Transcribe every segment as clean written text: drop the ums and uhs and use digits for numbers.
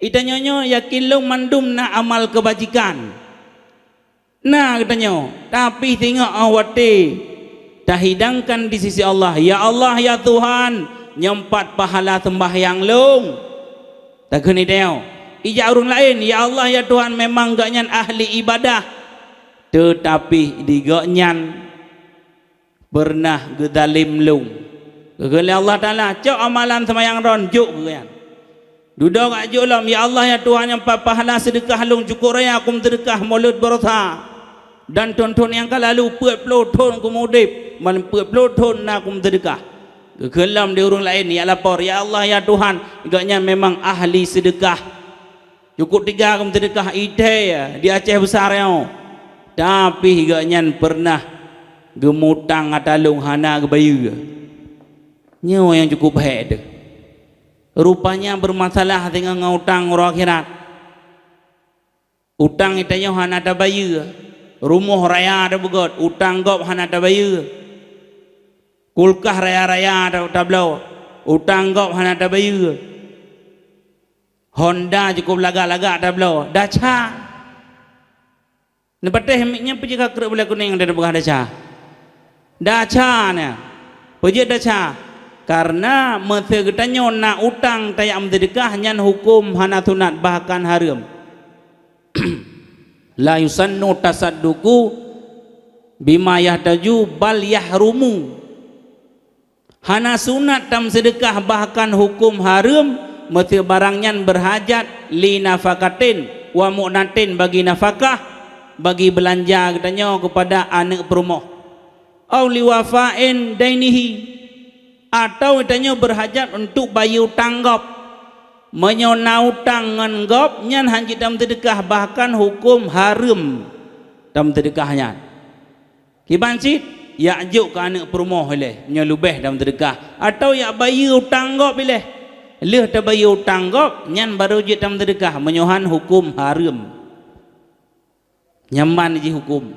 Itanya yakin lu mandum na amal kebajikan. Nah katanya, tapi tengok awati dah hidangkan di sisi Allah. Ya Allah ya Tuhan, nyempat pahala sembahyang long. Tak kena dia. Ijak orang lain, ya Allah ya Tuhan memang gak nyan ahli ibadah. Tetapi digak nyan pernah gedalim long. Kegala Allah Taala, cok amalan sembahyang ron juk kan. Duduk kat juk lam, ya Allah ya Tuhan nyempat pahala sedekah long cukup raya akum sedekah mulut berotha. Dan tonton yang kalalu puat peloton kumudip man puat peloton nak kum sedekah kelam dia orang lain ya lapor ya Allah ya Tuhan agaknya memang ahli sedekah cukup 3 kum sedekah ide ya di Aceh besar ya tapi agaknya pernah gemutang atalung hana ke bayu nyawa yang cukup baik tu rupanya bermasalah dengan ngutang orang akhirat utang itanya hana ada bayu rumah raya ada begot, utang gop hana ada bayu. Kulkah raya-raya ada tablau, utang gop hana ada bayu. Honda cukup laga-laga tablau, Dacia. Nepateh miknya pergi ke keruk boleh kuning dari bekas Dacia. Dacia nya, pergi Dacia. Karena masa ketanya nak utang tayak sedekah nyan hukum hana sunat bahkan haram. La yusannu tasadduqu bima yahtaju bal yahrumu. Hana sunat tam sedekah bahkan hukum haram mesti barangnya berhajat li nafakatin wa mu'natin bagi nafkah bagi belanja katanya kepada anak perumah au liwafain dainihi atau katanya berhajat untuk bayar utang gop menyonau tangan gop nyan hanji dalam sedekah bahkan hukum haram dalam sedekahnya kibancit ya ajuk ke anak perumah boleh menyelubeh dalam sedekah atau ya bayar utang gop boleh leh tak bayar utang gop nyan baru je dalam sedekah menyohan hukum haram nyaman je hukum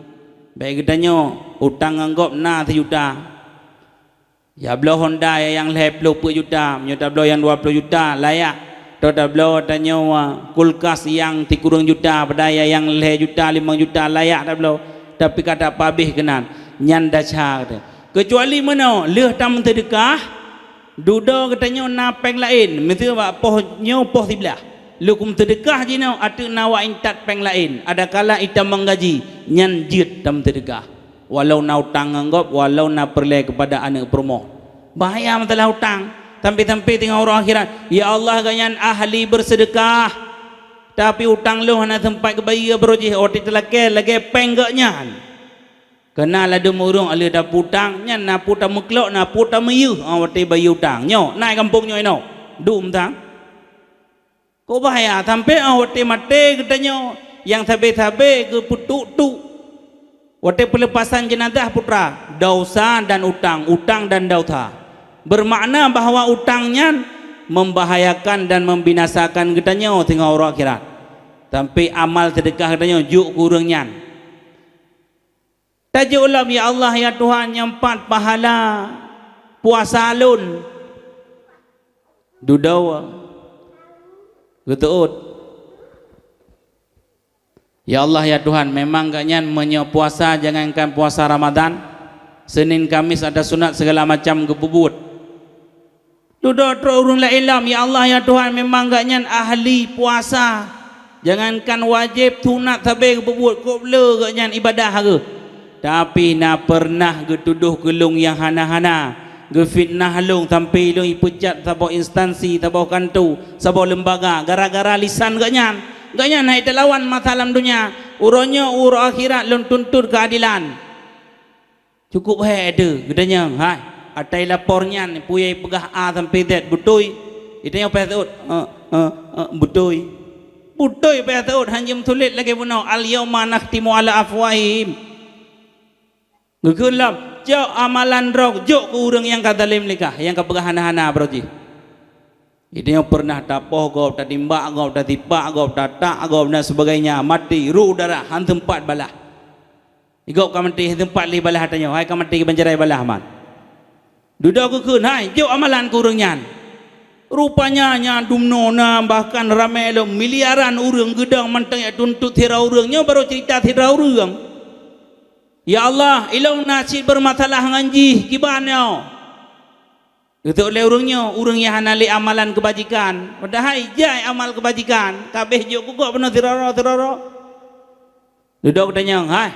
baik katanya utang anggap na 1 juta ya belah Honda yang leh 20 juta menyota belah yang 20 juta layak Toda beliau tanya kulkas yang 3 juta pedaya yang leh juta 5 juta layak dah beliau tapi kata pabih kenan nyan Dacia kata kecuali mana leh tam sedekah duda katanya napeng lain mesti bak pohnya poh sebelah lukum sedekah je nau atu nawa intat peng lain ada kala ita menggaji nyan jit tam sedekah walau nau tang anggap walau na perle kepada anak perumah bahaya masalah hutang sampai-sampai tengok orang akhirat ya Allah ganyan ahli bersedekah tapi utang lu hana tempat kebaya berojih otik telake lagi penggaknya kena ladu murung ala dah putang nyan na putang meklok na putang meyu awati bayu utang nyo naik kampung nyo ino dum tang kau bahaya sampai awati mate katanya yang sabe-sabe ke putuk-tuk wate pelepasan jenazah putra dosa dan utang dan dosa bermakna bahawa utangnya membahayakan dan membinasakan katanya tengok orang akhirat tapi amal sedekah katanya juk kurangnya tajuk ulam ya Allah ya Tuhan nyempat pahala puasa alun dudawa getuut ya Allah ya Tuhan memang gaknya menyopuasa jangankan puasa Ramadan Senin Kamis ada sunat segala macam gebubut Duda terurun la ilam ya Allah ya Tuhan memang gaknya ahli puasa jangankan wajib sunat sabai gebubut kok bela gaknya ibadah ke tapi na pernah getuduh gelung yang hana-hana gefitnah halung sampai long ipecat sabau instansi sabau kantu sabau lembaga gara-gara lisan gaknya naik lawan masalah dunia uronyo uro akhirat long tuntut keadilan cukup hai ada gedanya hai atai lapornya puyai pegah A sampai Z butoi itu yang payah taut butoi payah taut hanjim tulis lagi punau al yauma nakhtimu ala afwahim gegelam jauh amalan rok jauh ke urang yang kadalim likah yang kepegah hana-hana berarti itu yang pernah tapoh gau tak timbak gau tak tipak gau tak gau dan sebagainya mati ru darah han tempat balah igau ka mati tempat li balah tanya hai ka mati banjarai balah man duda ku kun hai jauh amalan ku urang nyan Rupanya nya dumnona bahkan ramai lo miliaran orang gedang mantang ya tuntut thira orangnya baru cerita thira orang. Ya Allah, ilau nasi bermasalah nganji kibannya. Itu oleh orangnya, orang yang hanali amalan kebajikan. Padahal jai amal kebajikan. Kabeh jo kok benar thira. Duduk tanya, "Hai,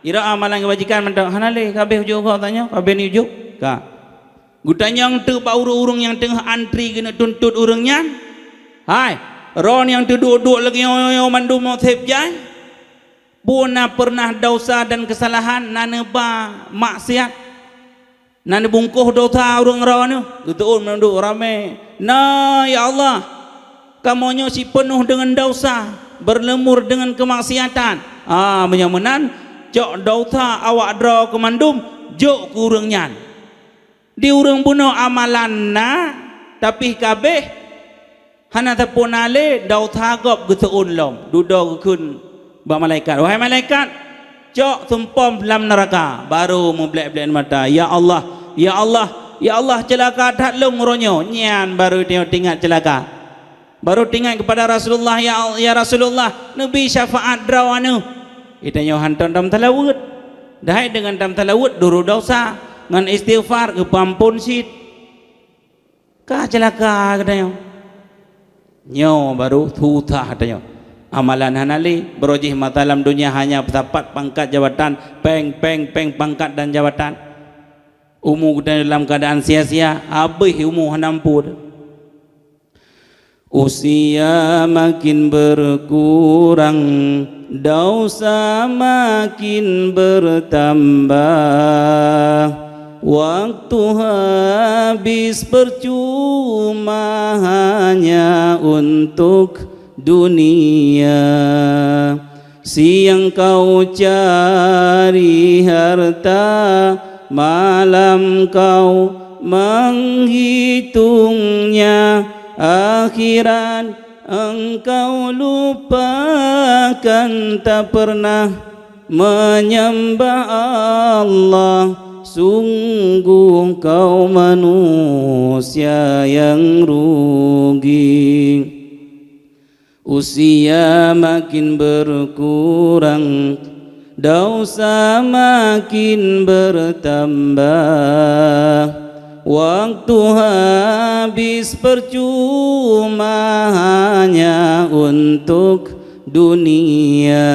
ira amalan kebajikan mantang hanali kabeh jo kok tanya, kabeh ni jo." Ka. Gutanya yang tu urung yang tengah antri kena tuntut orangnya. Hai, ron yang tu duduk lagi yo mandum mau thep jai. Bona pernah dosa dan kesalahan nana ba maksiat. Nana bungkuh dosa urang ron gitu manduk rame. Nah, ya Allah, kamonyo si penuh dengan dosa, berlemur dengan kemaksiatan. Menyamanan cok dosa awak dra kemandum jok kurangnya. Di urang bunuh amalan na tapi kabeh hana tapunale dau thagop geteun lom duduk kun ba malaikat. Wahai malaikat, cok tumpom dalam neraka baru memblek-blek mata. Ya Allah, ya Allah, ya Allah, celaka dak long ronyo nyan baru dia tinggal celaka. Baru tinggal kepada Rasulullah, ya Rasulullah, nabi syafaat drawanu. Itanya hantam dalam talawud. Dahai dengan dalam talawud duru dosa. Ngan istighfar ke pampun sit ka celaka katanya nyo baru tutah katanya amalan hanali berojih mata dalam dunia hanya dapat pangkat jabatan peng pangkat dan jabatan umur dalam keadaan sia-sia habis umur hanampur usia makin berkurang dosa makin bertambah. Waktu habis percuma hanya untuk dunia. Siang kau cari harta, malam kau menghitungnya. Akhirat engkau lupakan, tak pernah menyembah Allah. Sungguh kau manusia yang rugi. Usia makin berkurang, dosa makin bertambah. Waktu habis percuma hanya untuk dunia.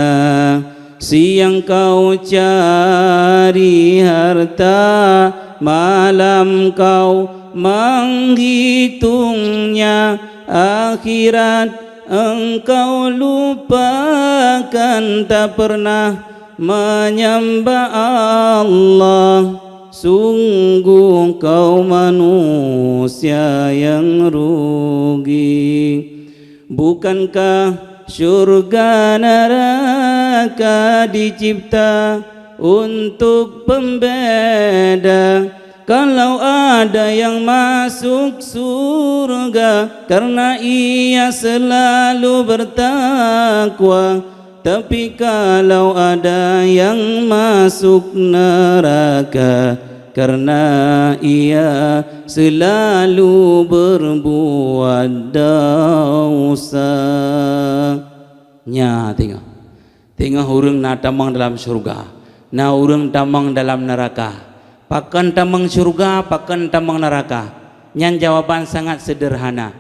Siang kau cari harta, malam kau menghitungnya. Akhirat engkau lupakan, tak pernah menyembah Allah. Sungguh kau manusia yang rugi. Bukankah syurga neraka dicipta untuk pembeda? Kalau ada yang masuk surga karena ia selalu bertakwa, tapi kalau ada yang masuk neraka karena ia selalu berbuat dosa. Nya tengok orang na tamang dalam surga, na orang tamang dalam neraka. Pakan tamang surga, pakan tamang neraka. Nyan jawaban sangat sederhana.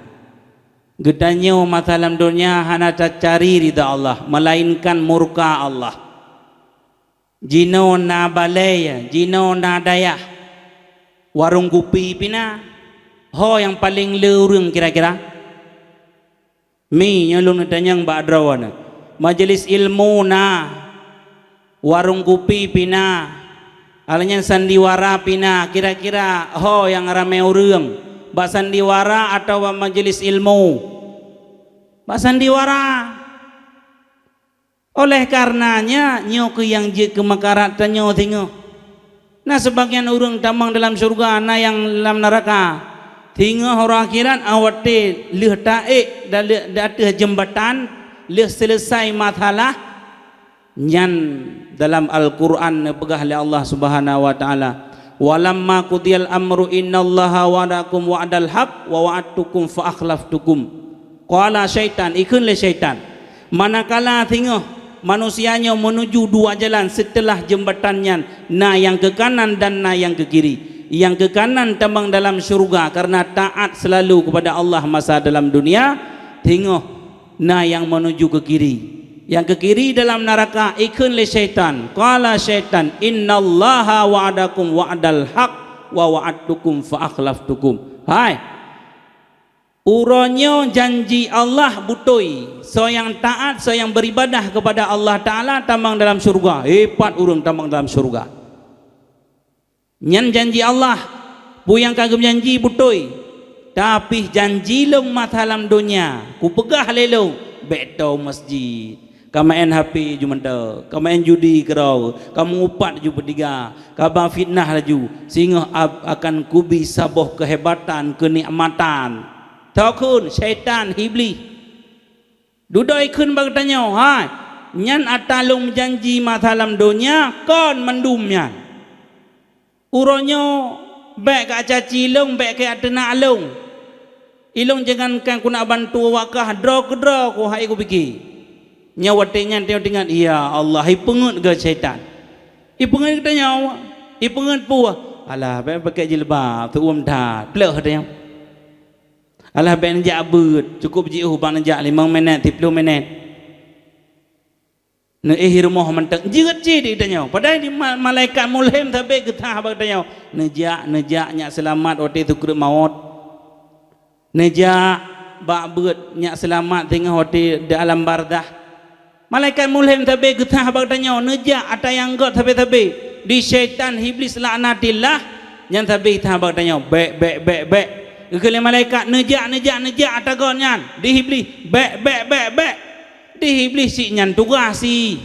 Gedanya mata dalam dunia hana cari ridha Allah, melainkan murka Allah. Jino na balaya, jino na daya. Warung kopi pina. Ho yang paling lurung kira-kira. Mi nyalung tanyang ba'drawana. Majelis ilmu na. Warung kopi pina. Alanya sandiwara pina. Kira-kira ho yang ramai urang. Ba sandiwara atau majelis ilmu? Ba sandiwara. Oleh karenanya nyo ke yang je ke makarat tanyo tengok. Nah sebagian orang tamang dalam surga, na yang dalam neraka. Tengok orang akhirat awate leh taik dan atas jembatan leh selesai masalah. Nyan dalam Al-Quran pegah oleh Allah Subhanahu wa taala. walamma qudiyal amru innallaha wa'adakum wa'dal haq wa wa'adtukum fa akhlaftukum. Qala syaitan, ikun le syaitan, manakala tengok manusianya menuju dua jalan setelah jembatannya, na yang ke kanan dan na yang ke kiri. Yang ke kanan tambang dalam syurga karena taat selalu kepada Allah masa dalam dunia. Tengok na yang menuju ke kiri, yang ke kiri dalam neraka, ikun le syaitan. Qala syaitan, innallaha wa'adakum wa'dal haq wa wa'adtukum fa akhlaftukum. Hai, uronyo janji Allah butoi, so yang taat, so yang beribadah kepada Allah Ta'ala tambang dalam syurga. Hebat urang tambang dalam syurga. Nyan janji Allah, bu yang kagum janji butoi. Tapi janji long matalam dunia, ku pegah lelong beto masjid. Kamu main HP jumenta, kamu main judi kerau, kamu upat ju bertiga, kamu fitnah laju, sehingga akan kubi saboh kehebatan, kenikmatan. Takun syaitan iblis. Dudoi kun bertanya, hai, nyan atalung janji matalam dunia, kon mendumnya. Uronyo baik ke caci long, baik ke atena long. Ilong jangankan ku nak bantu wakah draw ku hai ku fikir. Nyawatnya tengok iya Allah hi pengut ke syaitan. I pengut kita nyawa. I pengut pu. Alah baik pakai jilbab tu dah. Pleh dia. Alah baik njak beut, cukup jiuh bang njak 5 minit, 30 minit. Ne rumah mentek jeut je dia tanya. Padahal di malaikat mulhim tapi getah bang tanya. Nejak nyak selamat ote tu krut maut. Nejak bak beut nyak selamat tengah hoti di alam bardah. Malaikat mulhim tabe getah bak tanya, nejak ata yang got tabe di syaitan iblis laknatillah nyan tabe tah bak tanya, bek. Kele malaikat nejak ata got nyan di iblis bek. Di iblis si nyan tugas si.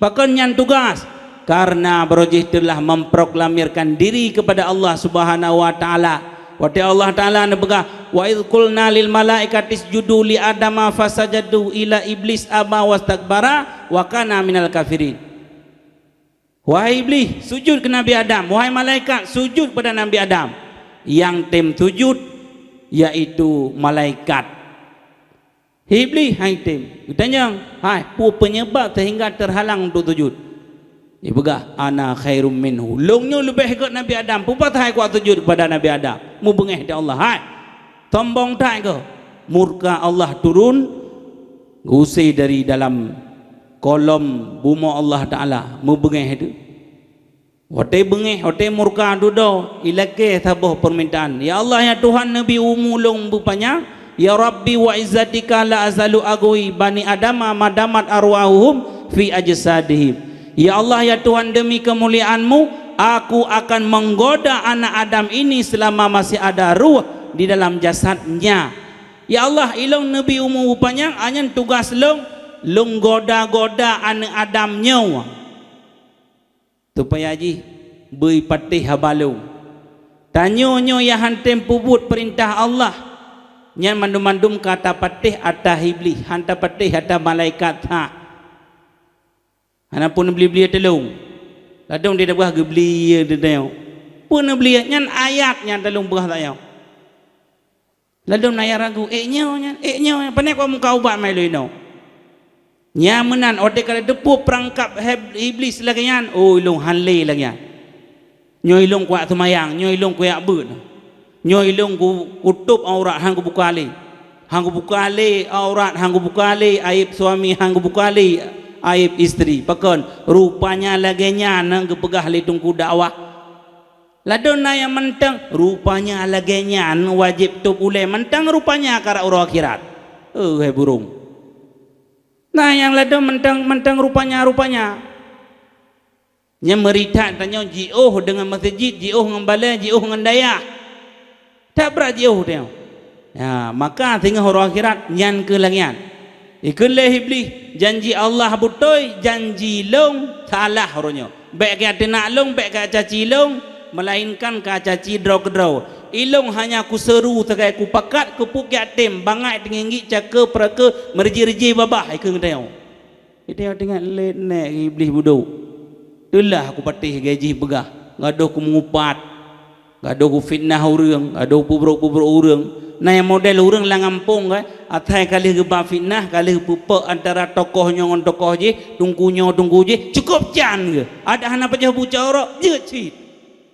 Bahkan nyan tugas karena berojih telah memproklamirkan diri kepada Allah Subhanahu wa taala. Wati Allah Ta'ala nebegah wa idh qulna lil malaikati isjudu li adama fasajadu ila iblis aba wastakbara wa kana minal kafirin. Wahai iblis, sujud ke Nabi Adam. Wahai malaikat, sujud pada Nabi Adam. Yang tim sujud yaitu malaikat. Iblis hai tim. Ditanya, hai, pu penyebab sehingga terhalang untuk sujud. Dia begah ana khairum minhu. Longnya lebih hebat Nabi Adam. Pupat hai kuat sujud kepada Nabi Adam. Mu bengeh di Allah. Hai. Tombong tak ke? Murka Allah turun usai dari dalam kolom bumi Allah Taala. Mu bengeh itu. Hote bengeh, hote murka dudo ilake tabuh permintaan. Ya Allah ya Tuhan Nabi umulung bupanya. Ya Rabbi wa izzatika la azalu agui bani adama madamat arwahuhum fi ajsadihim. Ya Allah ya Tuhan demi kemuliaan-Mu aku akan menggoda anak Adam ini selama masih ada ruh di dalam jasadnya. Ya Allah ilong Nabi umum upanya anyan tugas long goda anak Adamnya. Supaya haji beri patih habalu. Tanyo ya hantem pubut perintah Allah. Nyan mandum-mandum kata patih atah iblis, hantar patih atah malaikat ha. Hana pun beli telung. Ladong dia dah berah ke beli dia tengok. Pun beli nyan ayatnya telung berah tak yau. Ladong naya ragu, nyan, panik kau muka ubat mai loino. Nya menan otek kada depu perangkap iblis lagi nyan. Oh ilung hanle lagi nyan. Nyoy ilung kuat semayang, nyoy ilung kuat beut. Nyoy ilung ku kutup aurat hang ku buka ali. Hang ku buka ali aurat, hang ku buka ali aib suami, hang ku buka ali aib isteri. Pakon rupanya lagenya nang kepegah litung ku dakwah. Ladon na yang mentang rupanya lagenya wajib tu boleh mentang rupanya kara urang akhirat. Hai burung. Nah yang ladon mentang rupanya. Nya merita tanya jioh dengan masjid, jioh dengan balai, jioh dengan daya. Tak berat jioh dia. Ya, maka tengah urang akhirat nyan ke langian. Ikullah iblis janji Allah butoi janji long salah ronyo. Baik ke nak long, baik ke caci long, melainkan ke caci draw. Ilong hanya ku seru tegai ku pakat ku puk yatim bangai tinggi caka peraka merji-reji babah ikeng tengok. Dia tengok let iblis budu. Itulah aku patih gaji begah. Ngadoh ku mengupat. gaduh fitnah urang, gaduh pubruk-pubruk urang. Nah yang model urang lang kampung kan, atai kali gebab fitnah, kali pupuk antara tokohnya dengan tokoh je, tunggu je, cukup jan ke. Ada hana pejah bucara, je cit.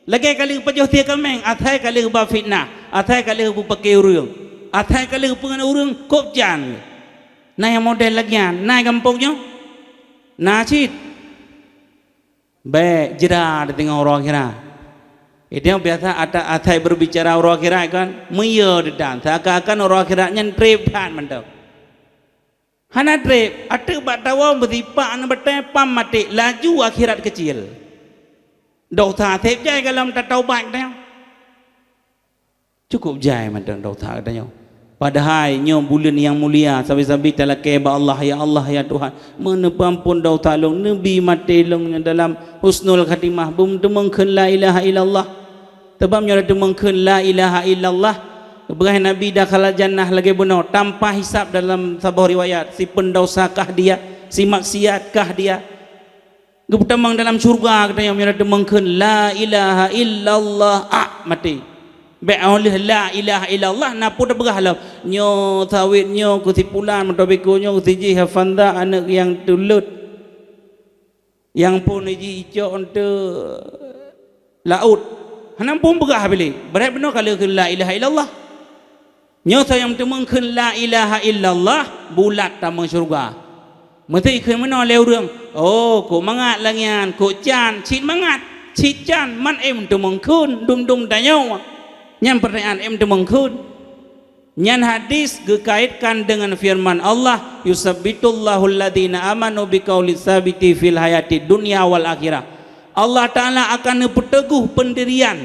Lagi kali pejah tia kameng, atai kali gebab fitnah, atai kali pupuk urang, atai kali pengen urang, kop jan ke. Nah yang model lagian, nah kampungnya, nah cit. Baik jera di tengah orang kira. Itu yang biasa atai berbicara orang akhirat kan meya dedan seakan-akan orang akhiratnya trip dan mantap hana trip ada batawa bertipak ana bertepam mati laju akhirat kecil dosa thep jai kalam ta taubat dah cukup jai mantap dosa katanya padahal nyo bulan yang mulia sabi-sabi talake ba Allah ya Tuhan menepampun dosa long nabi mati long dalam husnul khatimah bum demengkeun la ilaha illallah tebamnya demengkeun la ilaha illallah berah nabi dah kala jannah lagi benar tanpa hisab dalam sebuah riwayat si pendosakah dia si maksiatkah dia gebutamang dalam surga katanya nya demengkeun la ilaha illallah mati be oleh la ilaha illallah napu dah berahlah nyo sawit nyo kesimpulan mendobeko nyo siji hafanda anak yang tulut yang pun iji icok untuk laut hanam pun berah pilih berat benar kalau ke la ilaha illallah nyo sayang temengkeun la ilaha illallah bulat tamang syurga mesti keun mana le urang oh ko mangat langian ko can cit mangat cit can man em temengkeun dum tanyo nyan pertanyaan em temengkeun nyan hadis dikaitkan dengan firman Allah yusabbitullahu alladhina amanu biqaulis sabiti fil hayati dunya wal akhirah Allah Ta'ala akan berteguh pendirian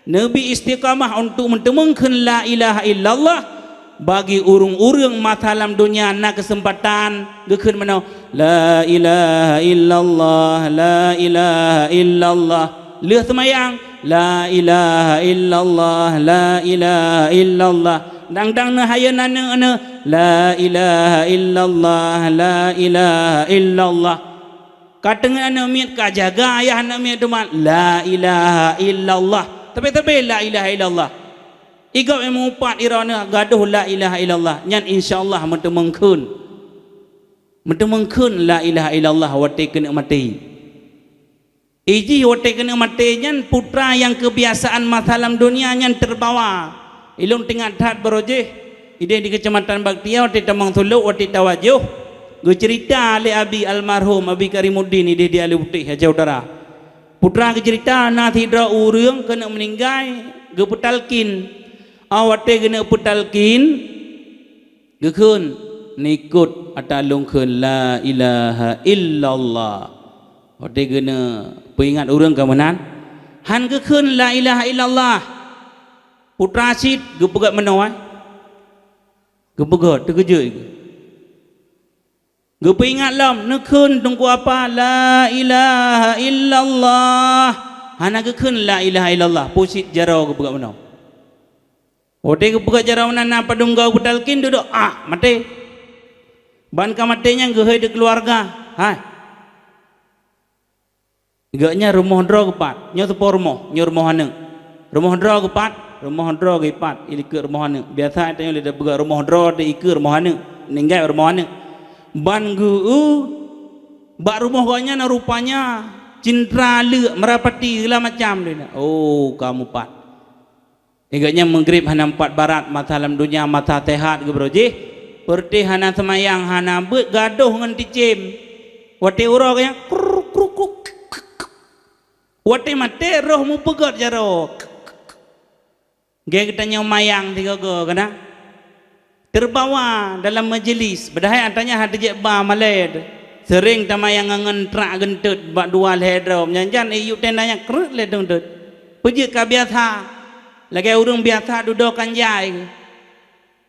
Nabi istiqamah untuk mentemengkeun la ilaha illallah bagi urung-urung matalam dunia nak kesempatan gekeun mana la ilaha illallah la ilaha illallah leuh semayang la ilaha illallah la ilaha illallah dang-dang na hayeuna la ilaha illallah la ilaha illallah kadang anak miat ka jaga ayah anak miat tuman la ilaha illallah tapi la ilaha illallah igau emu empat irana gaduh la ilaha illallah nyan insyaallah mentemengkeun la ilaha illallah wate kena mati iji wate kena mati nyan putra yang kebiasaan masalam dunia nyan terbawa ilung tingkat dat berojeh ide di kecamatan Baktia wate tamang suluk wate tawajuh gue cerita le abi almarhum Abi Karimuddin ini dia ali putih aja udara putra ke cerita na tidra urang kena meninggal ge petalkin awate kena petalkin gekeun nikut atalung keun la ilaha illallah wate kena peingat urang ka menan han gekeun la ilaha illallah putra sid ge pegat menoi ge pegat terkejut Gupi ingat lam nekun tunggu apa la ilaha illallah hana gekun la ilaha illallah pusit jarau ke buka mana ode ke buka jarau nana padung gau betalkin duduk mati ban ka matinya gehoi de keluarga gaknya rumah dro kepat nyo tepo rumah nyo rumah hane rumah dro kepat rumah dro kepat ilikeur rumah hane biasa tanya le de buka rumah dro de ikeur rumah hane ninggai rumah hane ban bak rumah gaknya na rupanya cindra le merapati segala macam dia oh kamu pat igaknya maghrib hana 4 barat mata alam dunia mata tehat ke broje perti hana semayang hana beut gaduh ngan ticim wate ura kaya kruk wate mate roh mu pegat jaro ge kitanya mayang tiga go kana terbawa dalam majlis bedahai antanya hadijek ba maled sering tamayang ngentrak gentut bak dua ledrom nyanjan iyu tendanya krut ledong tut pejit ka biasa lagi urang biasa duduk kanjai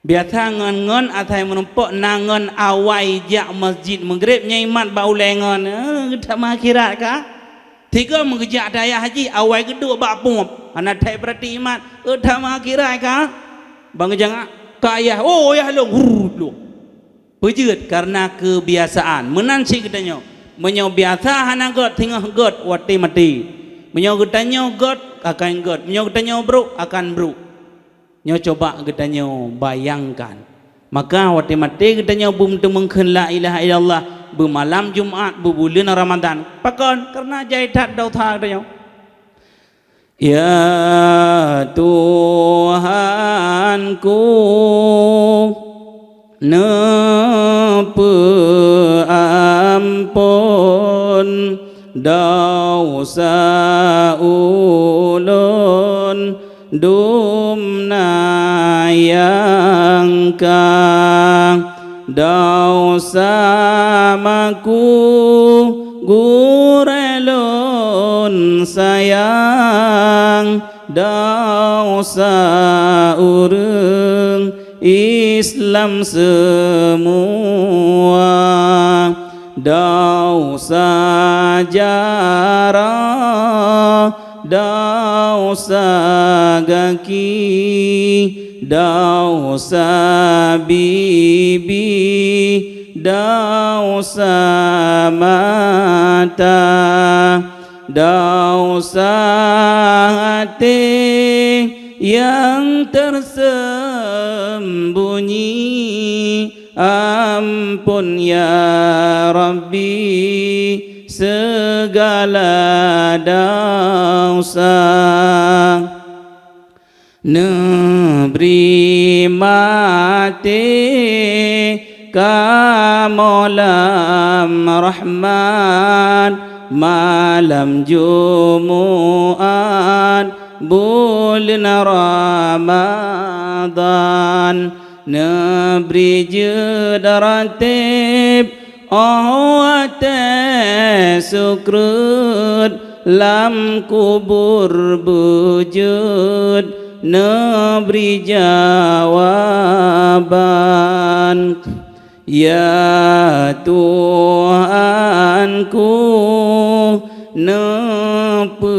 biasa ngon atai menumpuk nangon awai jak masjid maghrib nyaimat bau lengon tak akhirat ka tiga mengejak daya haji awai geduk bak pump anak tai berarti imat tak akhirat ka bang jangan kaya ya long pejut karena kebiasaan menansi katanya menyo biasa hana got tengah got wati mati menyo katanya got akan god. Nyo katanya bro akan bro. Nyo coba katanya bayangkan. Maka waktu mati katanya bum temengken la ilaha illallah bermalam Jumat berbulan Ramadan. Pakon karena jaitat dau tha katanya. Ya Tuhanku nepe ampun dosa ulun dumna yang kang dosa maku gurelun sayang dosa urang Islam semua dosa jarah dosa gaki dosa bibi dosa mata dosa hati yang tersembunyi ampun ya Rabbi segala dosa nebri mati kamolam rahman malam Jumu'at bulan Ramadan nebri jedaratib awate sukrut lam kubur bujud nebri jawaban ya Tuhanku nepe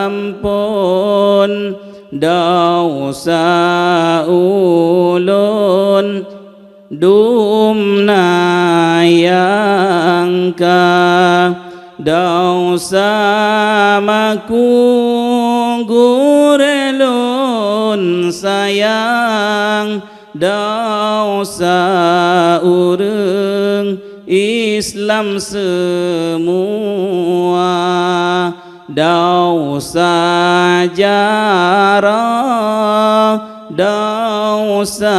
ampun dosa ulun dumna yang ka dosa maku gurelun sayang dosa urang Islam semua dosa jarah dosa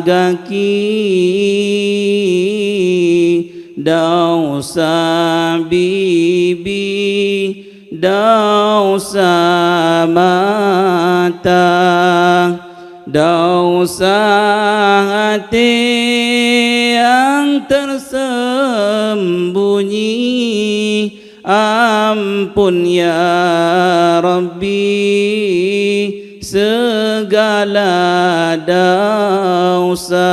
gaki dosa bibi dosa mata dosa hati yang tersembunyi ampun ya Rabbi segala dosa.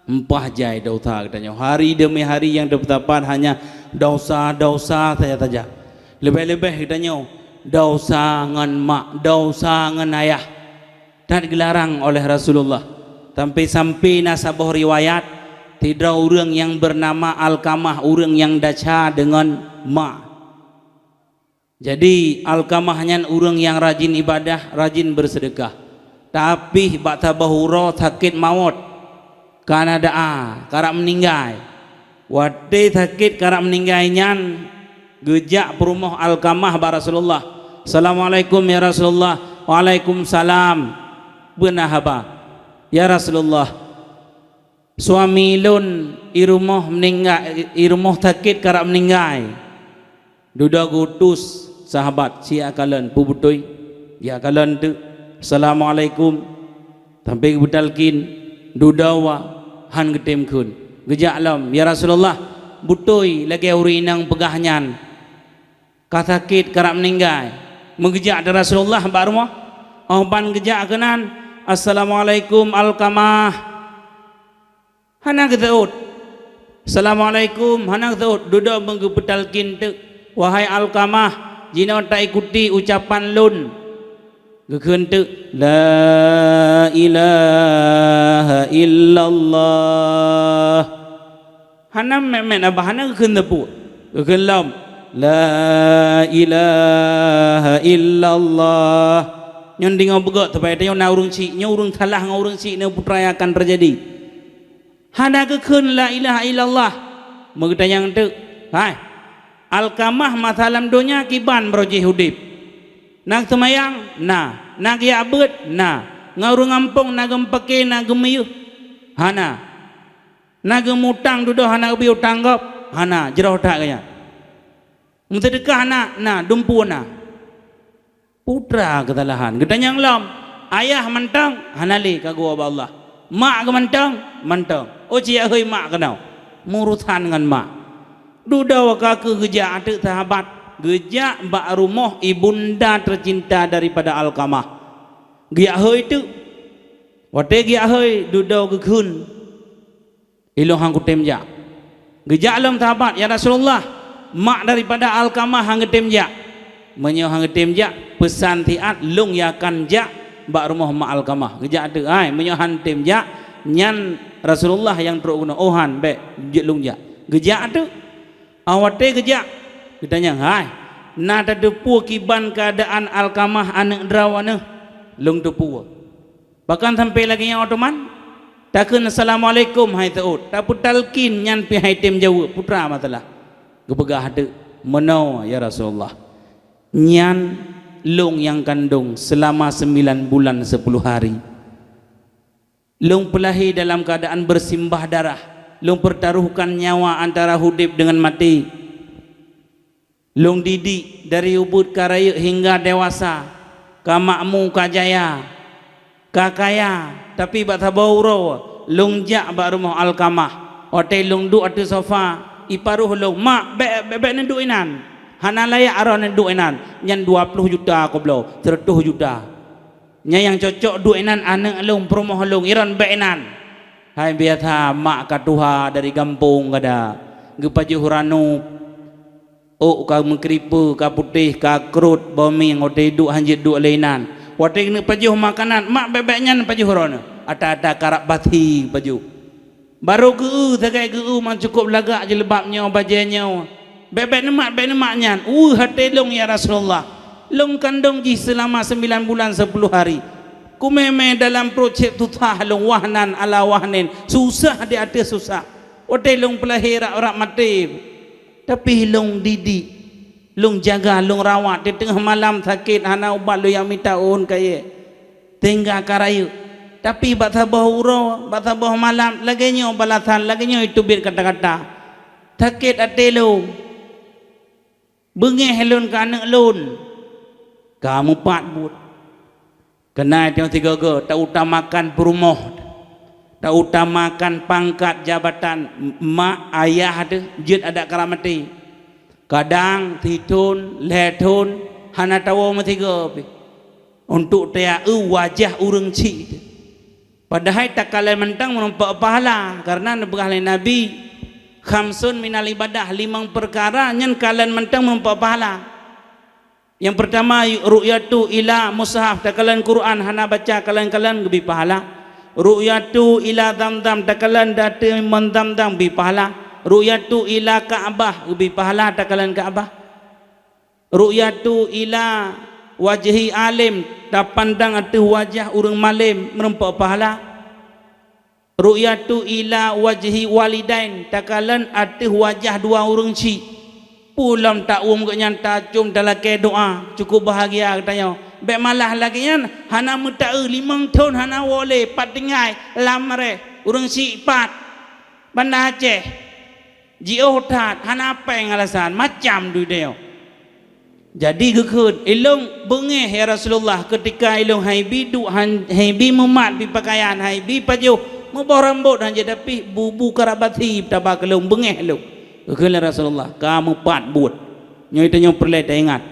Empah jai dosa katanya hari demi hari yang bertambah hanya dosa-dosa saja. Lebih-lebih katanya dosa ngan mak, dosa ngan ayah dan dilarang oleh Rasulullah. Sampai nasabah riwayat tidak orang yang bernama Alkamah, orang yang daca dengan mak. Jadi Alkamahnya orang yang rajin ibadah, rajin bersedekah. Tapi bak tabahura sakit maut karena doa, karena meninggal. Waktu sakit karena meninggalnya gejak perumah Alkamah ba Rasulullah. Assalamualaikum ya Rasulullah. Waalaikumsalam. Benar apa? Ya Rasulullah, suami lun irumah meninggal, irumah sakit karena meninggal. Duda gutus sahabat si akalan pubutoi, ya akalan tu. Assalamualaikum. Sampai butalkin dudawa han getem kun. Gejak lam ya Rasulullah, butoi lagi urinang pegahnya. Kasakit karena meninggal. Mengejak dari Rasulullah baru mah. Oh ban gejak kenan. Assalamualaikum Alkamah. Hana ketaut. Assalamualaikum hana ketaut. Duda menggepetalkin tu. Wahai Alkamah, jina tak ikuti ucapan lun. Gekun tu la ilaha illallah. Hana memen abah hana gekun tepu. Gekun lam la ilaha illallah nyon dingau begak tapi tanya na urung cik nyo urung thalah ngau urung cik ne putra yang akan terjadi hana ke keun la ilaha illallah mengetanyang tu hai Alkamah masalam dunia kiban berojih hudib nak semayang nak ya abut ngaurung ngampung nak gempake nak gemeyuh hana nak gemutang duduh hana ubi utang gop hana jerah tak kaya sedekah dumpu putra kesalahan ketanyang lam ayah mentang hanali kagu Allah mak ke mentang oh cia hei mak kenau murutan dengan mak duda wakaku geja atuk sahabat geja bak rumah ibunda tercinta daripada Alkamah gia hei tu wate gia hei duda gekun iloh hang kutem ja geja alam sahabat ya Rasulullah mak daripada Alkamah hang getem ja menyo hang getem ja pesan tiat lung yakan ja bak rumah mak Alkamah geja atuk ai menyo han tem ja nyan Rasulullah yang teruk guna ohan be lung ja geja atuk awate kejak ditanya hai na depu kiban keadaan Alkamah anak derawana lung depu bahkan sampai lagi yang otoman takun assalamualaikum hai taud tak putalkin nyan pi hai tem jawa putra matalah gebegah de menau ya Rasulullah nyan lung yang kandung selama 9 bulan 10 hari lung pelahi dalam keadaan bersimbah darah lung pertaruhkan nyawa antara hudib dengan mati lung didik dari ubud karaya hingga dewasa ka makmu ka jaya ka kaya tapi bak tabauro lung jak bak rumah Alkamah hotel lung duk atu sofa iparuh lung mak bek nenduk inan hana layak aron nenduk inan nyan 20 juta ko blo 100 juta nya yang cocok duk inan anak lung perumah lung iron bek inan hai biasa mak katuha dari kampung kada gepaju huranu ka mengkripu ka putih ka krut bomi ngote duk hanjit duk lainan wate ne pajuh makanan mak bebeknya pajuh hurana ada karak bathi paju baru geu tagai geu man cukup lagak je lebabnya bajanya bebek ne maknya hate long ya Rasulullah long kandung ji selama 9 bulan 10 hari kumeme dalam projek tutah long wahnan ala wahnin susah di atas susah ote long pelahir orang mati tapi long didik long jaga long rawat di tengah malam sakit hana ubat lo yang minta on kaya tinggal karayu tapi bak tabah malam laginya balatan laginya itu bir kata-kata sakit ate lo bengeh lon ka anak lon kamu pat but kena yang 3 tak utamakan perumah tak utamakan pangkat jabatan mak ayah ada jid ada karamati kadang titun letun hana tawo matiga untuk tia wajah urang cik padahal tak kalian mentang menumpak pahala karena nebegah Nabi khamsun minal ibadah 5 perkara nyen kalian mentang menumpak pahala. Yang pertama ru'yatu ila mushaf takalan Quran hana baca kalian gebi pahala ru'yatu ila damdam takalan date mendamdam bi pahala ru'yatu ila Ka'bah gebi pahala takalan Ka'bah ru'yatu ila wajhi alim tak pandang atuh wajah urang malim merempak pahala ru'yatu ila wajhi walidain takalan atuh wajah dua urang cik pulang tak ke nyanta cum dalam ke doa cukup bahagia katanya bek malah lagi kan hana muta 5 tahun hana wole pat tingai lamre urang si pat Banda Aceh jio tat hana peng alasan macam du dia jadi gekut ilung bengeh ya Rasulullah ketika ilung haibi du haibi mumat bi pakaian haibi pajuh mubah rambut hanja tapi bubu karabati tabak ilung bengeh lu kekala Rasulullah kamu pat buat nyoi tanya perle ingat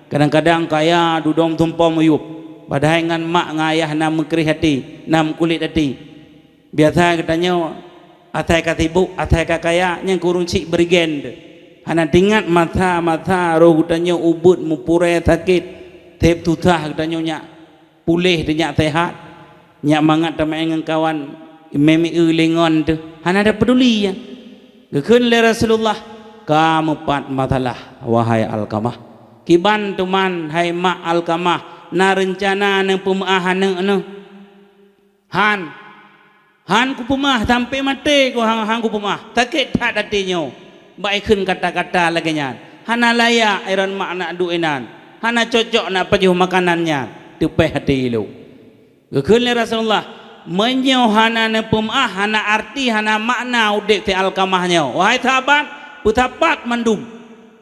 kadang-kadang kaya dudong tumpah muyup padahal dengan mak ngayah nam kerih hati nam kulit hati biasa katanya atai katibu atai kakaya yang kurung cik berigen hana tingat mata roh katanya ubud mupure sakit tep tutah katanya nyak pulih nyak sehat nyak mangat tamai dengan kawan memi lengon tu hana ada peduli ya gekun le Rasulullah kamu pat matalah wahai Alkamah kiban tuman hai mak Alkamah na rencana nang pemaahan nang han ku pemah sampai mati ku hang ku pemah takit tak datinyo baik khun kata-kata lagi nya hana layak iron makna duinan hana cocok nak pajuh makanannya tepeh hati lu khun Rasulullah menyo hana ne pemah hana arti hana makna udik ti Alkamahnya wahai sahabat putapat mandum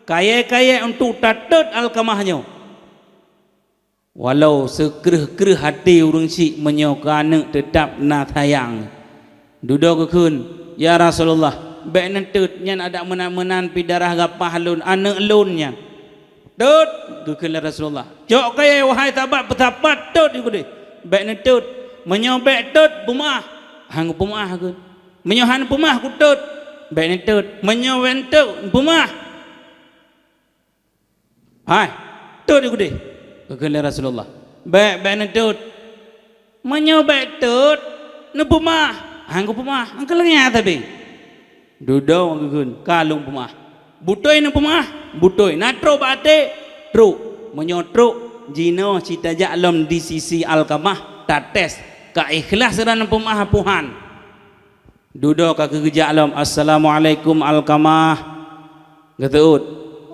kaya-kaya untuk tatut Alkamahnya walau sekereh-kereh hati urang si menyo kana tetap na sayang duduk keun ya Rasulullah baik nentut nyan ada menan-menan pi darah gapah lun anak lunnya tut keun Rasulullah jok kaya wahai sahabat putapat tut iku deh baik nentut menyo baik tut pemah hang pemah keun menyo han pemah ku tut baik nentut menyo wentuk pemah hai tut iku deh keun Rasulullah baik nentut menyo baik tut ne pemah hang pemah angkel nya tapi duduk keun kalung pemah butoi ne pemah butoi natro bate truk menyotro jino cita jaklom di sisi Alkamah tates ka ikhlas ran pemah puhan duduk ka kejaklom assalamualaikum Alkamah geteut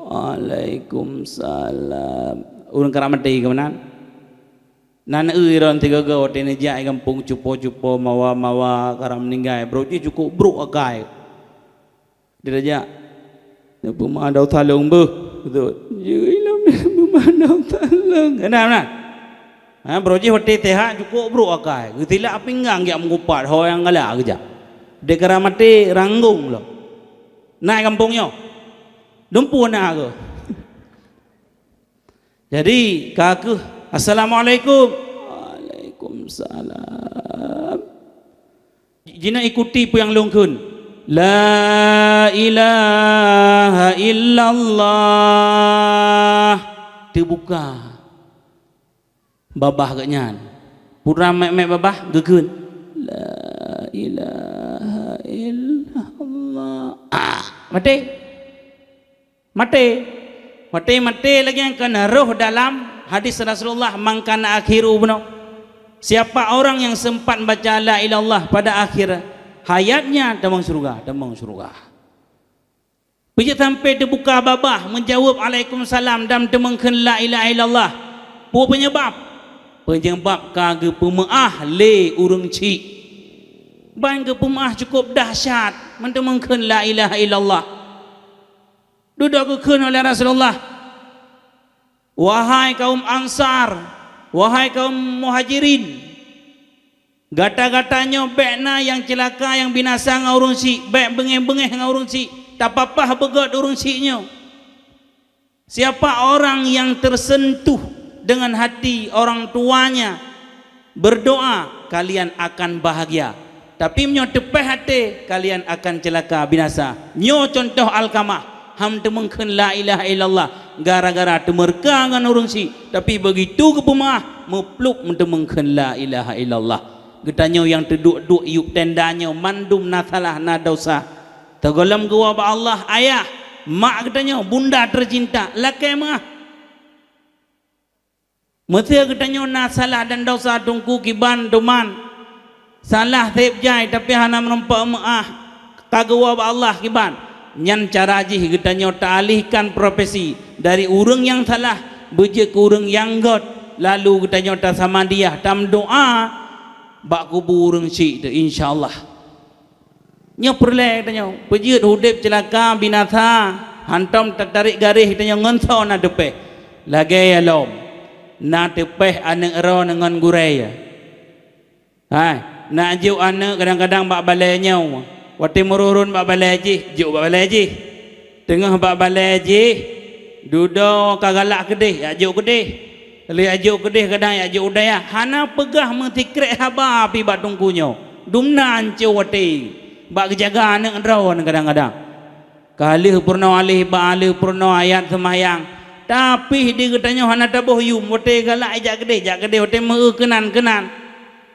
waalaikumsalam urang kara mati kemanan nan ron tiga go tene jai kampung cupo-cupo mawa-mawa kara meninggal bro ji cukup bro akai diraja ne pemadau talung beuh betul jeuy nam pemadau talung kenapa ha bro ji hote teh cukup bro akai geutila pinggang ya mengupat hoyang gala geja de kara mati ranggung lo naik kampungnya dumpu na ke jadi kaku assalamualaikum waalaikumsalam jina ikuti pu yang lungkun la ilaha illallah terbuka babah kenyan pura mek babah gegeun la ilaha illallah mati lagi yang kena roh dalam hadis Rasulullah mangkana akhiru benar siapa orang yang sempat baca la ilallah pada akhir hayatnya damang surga bila sampai terbuka babah menjawab Waalaikumsalam dan temengken la ilaha illallah pu penyebab kage pemaah le urang ci ban ke pemaah cukup dahsyat mentemengken la ilaha illallah duduk keun oleh Rasulullah wahai kaum Ansar, wahai kaum Muhajirin, gata-gatanya bekna yang celaka yang binasa ngaurung si, bek bengeh-bengeh ngaurung si, tak apa-apa begot urung si-nya. Siapa orang yang tersentuh dengan hati orang tuanya berdoa, kalian akan bahagia. Tapi menyo tepeh hati, kalian akan celaka binasa. Nyo contoh Alkamah. Ham temengken la ilaha illallah gara-gara temerka ngan urang si tapi begitu ke pemah mepluk mentemengken la ilaha illallah getanyo yang teduk-duk yuk tendanya mandum nasalah na dosa tegolam gua ba Allah ayah mak getanyo bunda tercinta lakai mah mesti getanyo nasalah dan dosa tungku kiban duman salah tep jai tapi hana menempa maah kagwa ba Allah kiban nyan cara jih getanyo ta'alihkan profesi dari urang yang salah beje ke urang yang god lalu getanyo ta sama dia tam doa bak kubur urang si insyaallah nyo perle getanyo bejeut hudip celaka binasa hantam tertarik garis getanyo ngenso na depeh lagi alom na tepeh anak ero dengan gurai hai na aju anak kadang-kadang bak balenya wati mururun bak balaji juk bak balaji tengah bak balaji duduk kagalak kedih ya juk kedih li ajuk kedih kadang ya juk udaya hana pegah mentikrek haba pi bak tungkunyo dumna ancu wati bak jaga anak rawan kadang-kadang kalih purna alih ba alih purna ayat semayang tapi di getanyo hana tabuh yum wati galak jak kedih wati meu kenan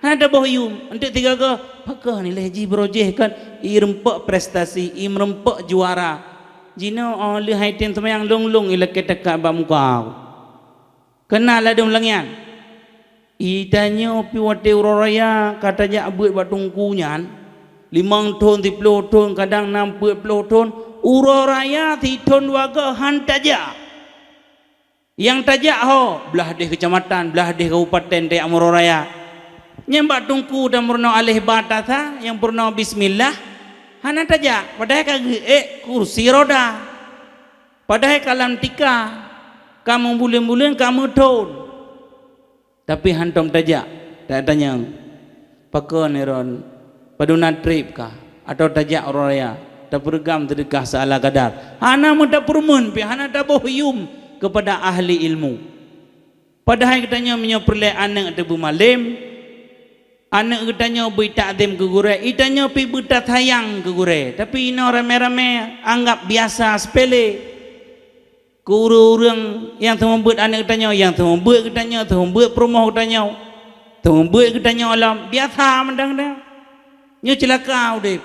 ada bohyum untuk tiga ke pakah ni leji brojeh kan i rempek prestasi i merempek juara jino le hai ten semayang long ila ketak ba muka kenal ada ulangian itanya pi wate uraya katanya abut batungkunyan 5 ton 10 ton kadang 60 ton uraya ti ton waga han tajak yang tajak ho belah deh kecamatan belah deh kabupaten Raya Muroraya nyembak tungku dan murno alih batasa yang purno bismillah hana tajak padahal kagak kursi roda padahal kalam tika kamu bulan-bulan kamu ton tapi hantom tajak tak tanya pakon neron paduna trip kah atau tajak oraya tak pergam terdekat salah kadar hana muda permun pi hana tak bohyum kepada ahli ilmu padahal katanya menyoperle anak ada bumalim anak katanya beri takdim ke gure itanya pi buta sayang ke gure tapi ino rame-rame anggap biasa sepele kurang yang membuat anak katanya yang membuat katanya membuat perumahan katanya membuat katanya alam biasa mendang dah nyo celaka udip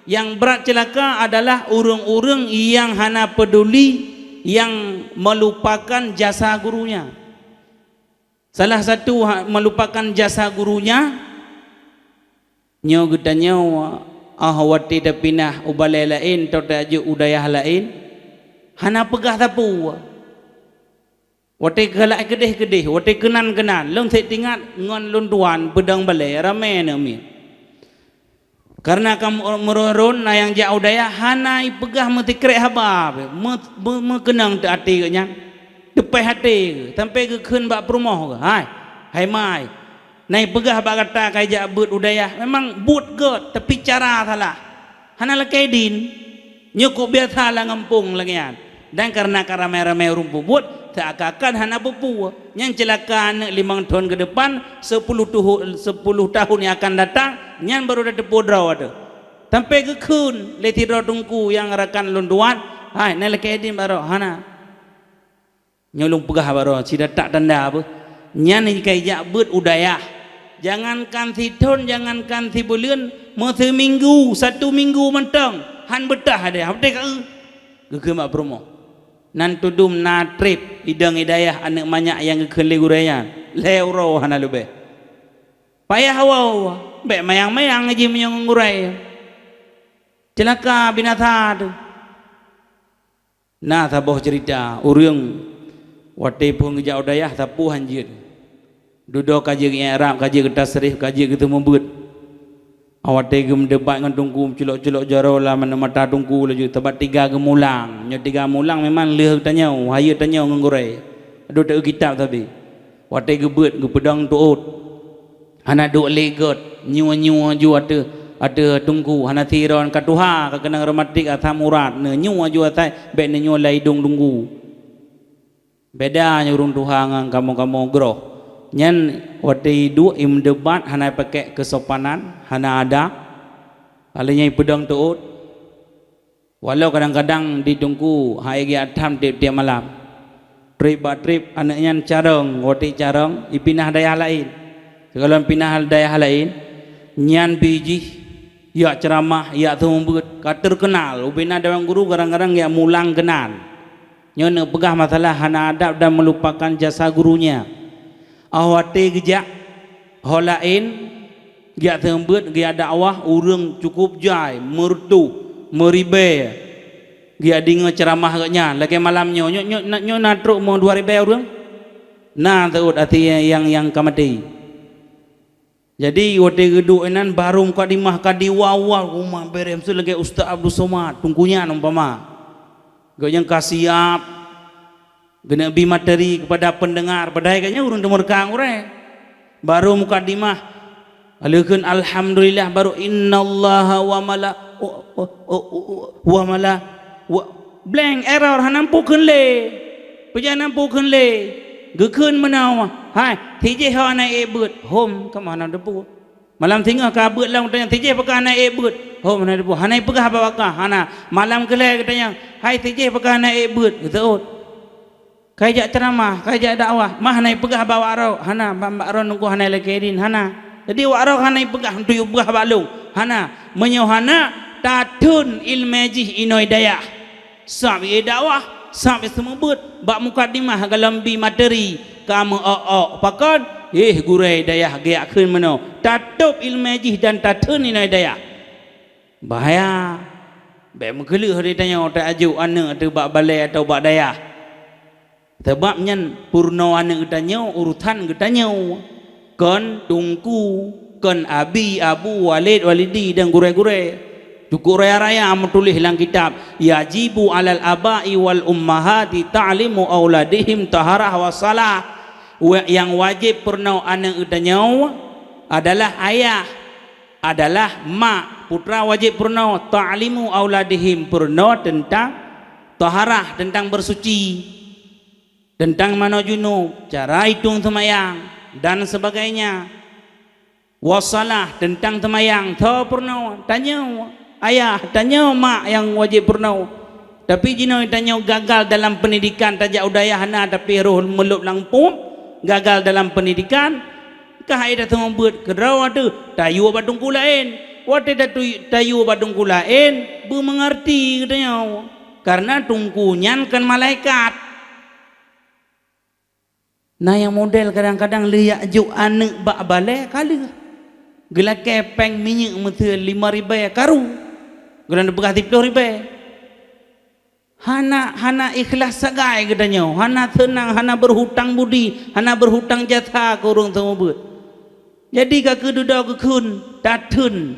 yang berat celaka adalah urang-urang yang hana peduli yang melupakan jasa gurunya salah satu melupakan jasa gurunya nyo katanya ahwati dapinah ubalai lain atau tajuk udayah lain hana pegah tapu wate galak kedeh wate kenan long set tingat ngon lunduan pedang balai ramai nami karena kamu meroron na yang jauh daya hana ipegah mati krek haba kenang te ati nya depai hati sampai ke keun bak perumoh hai mai nai pegah bak kata kai ja but udaya memang but god tapi cara salah hana lakai din nyukup biasa lah ngampung lagian dan karena ramai-ramai rumpu buat seakan-akan hana pupu yang celaka 5 tahun ke depan 10 tahun yang akan datang yang baru ada depodraw ada sampai ke kun leti draw tungku yang rakan lunduan hai nai lakai din baru hana nyolong pegah baru sida tak tanda apa nyan kai jak but udayah jangankan sidon jangankan sibulan mau seminggu 1 minggu mentang han betah ada apa ka gegemak promo nan tudum na trip idang hidayah anak banyak yang gekele guraya leuro hana lube payah hawa be mayang-mayang ngaji menyong gurai celaka binatha tu nah taboh cerita urang wate pung ja udayah tapu hanjir duduk kaji Arab kaji kita serih kaji kita membut awak tegem debat dengan tungku celok-celok jaro lah mana mata tungku laju tebat 3 gemulang nya 3 mulang memang leh tanya haya tanya nggurai ado tak kitab tapi awak tege beut ge pedang tuut hana duk legot nyu-nyu ju ada tungku hana tiron katuha ka kenang ramatik atam urat ne nyu ju atai be ne nyu lai dung tunggu beda nyurung tuha ngang kamu groh nyan wati du im debat hana pakai kesopanan hana ada alanya pedang tuut walau kadang-kadang ditunggu hai gi atam tiap malam trip anaknya carong wati carong ipinah daya lain kalau pinah daya lain nyan biji ya ceramah ya tumbut ka terkenal ubina dewan guru kadang-kadang ya mulang kenal nyon pegah masalah hana adab dan melupakan jasa gurunya awate gejak holain gia tembut gia dakwah urang cukup jai mertu meribe gia dinga ceramah nya lagi malamnya nyo natruk mau 2000 urang nah taut ati yang kamati jadi wate geduk enan baru kadimah kadiwawal rumah berem su lagi Ustaz Abdul Somad tungkunya umpama go yang kasiap gena bi materi kepada pendengar padahal kayaknya urang demurkang urang baru mukadimah aleukeun alhamdulillah baru innallaha wa mala blank error hanampukeun le pejan nampukeun le geukeun menawa hai tije hana ebeut hom ka mana depu malam tinggal ka beut lang tanya tije pakah na ebeut hom mana depu hanai pegah bawaka hana malam kele katanya hai tije pakah na ebeut betul kajak ceramah, kajak dakwah, mah naik pegah bawa arau, hana mbak arau nunggu hana lekerin, hana. Jadi wa arau hana pegah tuyu pegah balung, hana menyohana tatun ilmejih inoi dayah. sampai dakwah sampai semebut bak mukadimah galambi materi kamu pakon gurai dayah geak keun mano tatup ilmejih dan tatun inai dayah bahaya be menggeleuh hari tanya tak aju anak atau bak balai atau bak dayah sebabnya purno anak tanya urutan tanya kon tungku kon abi abu walid walidi dan gurai-gurai cukup raya-raya menulis dalam kitab yajibu alal abai wal ummahati ta'limu auladihim taharah wa salah yang wajib pernah anak utanya adalah ayah adalah mak putra wajib pernah ta'limu auladihim pernah tentang taharah tentang bersuci tentang mana junub cara hitung semayang dan sebagainya wasalah tentang semayang tahu pernah tanya ayah tanya mak yang wajib pernah tapi jino tanya gagal dalam pendidikan tajak udayah hana tapi roh melup langpung gagal dalam pendidikan kah ada tengah buat kerau ada tayu badung kulain wate tayu badung kulain bu mengerti katanya karena tungkunyan kan malaikat nah yang model kadang-kadang liak juk anak bak balai kali gelak kepeng minyak metul 5 ribu karu gelan begah 10 ribu hana ikhlas sagai katanya hana tenang hana berhutang budi hana berhutang jatah ke orang tersebut jadi ka keduda ke kun tatun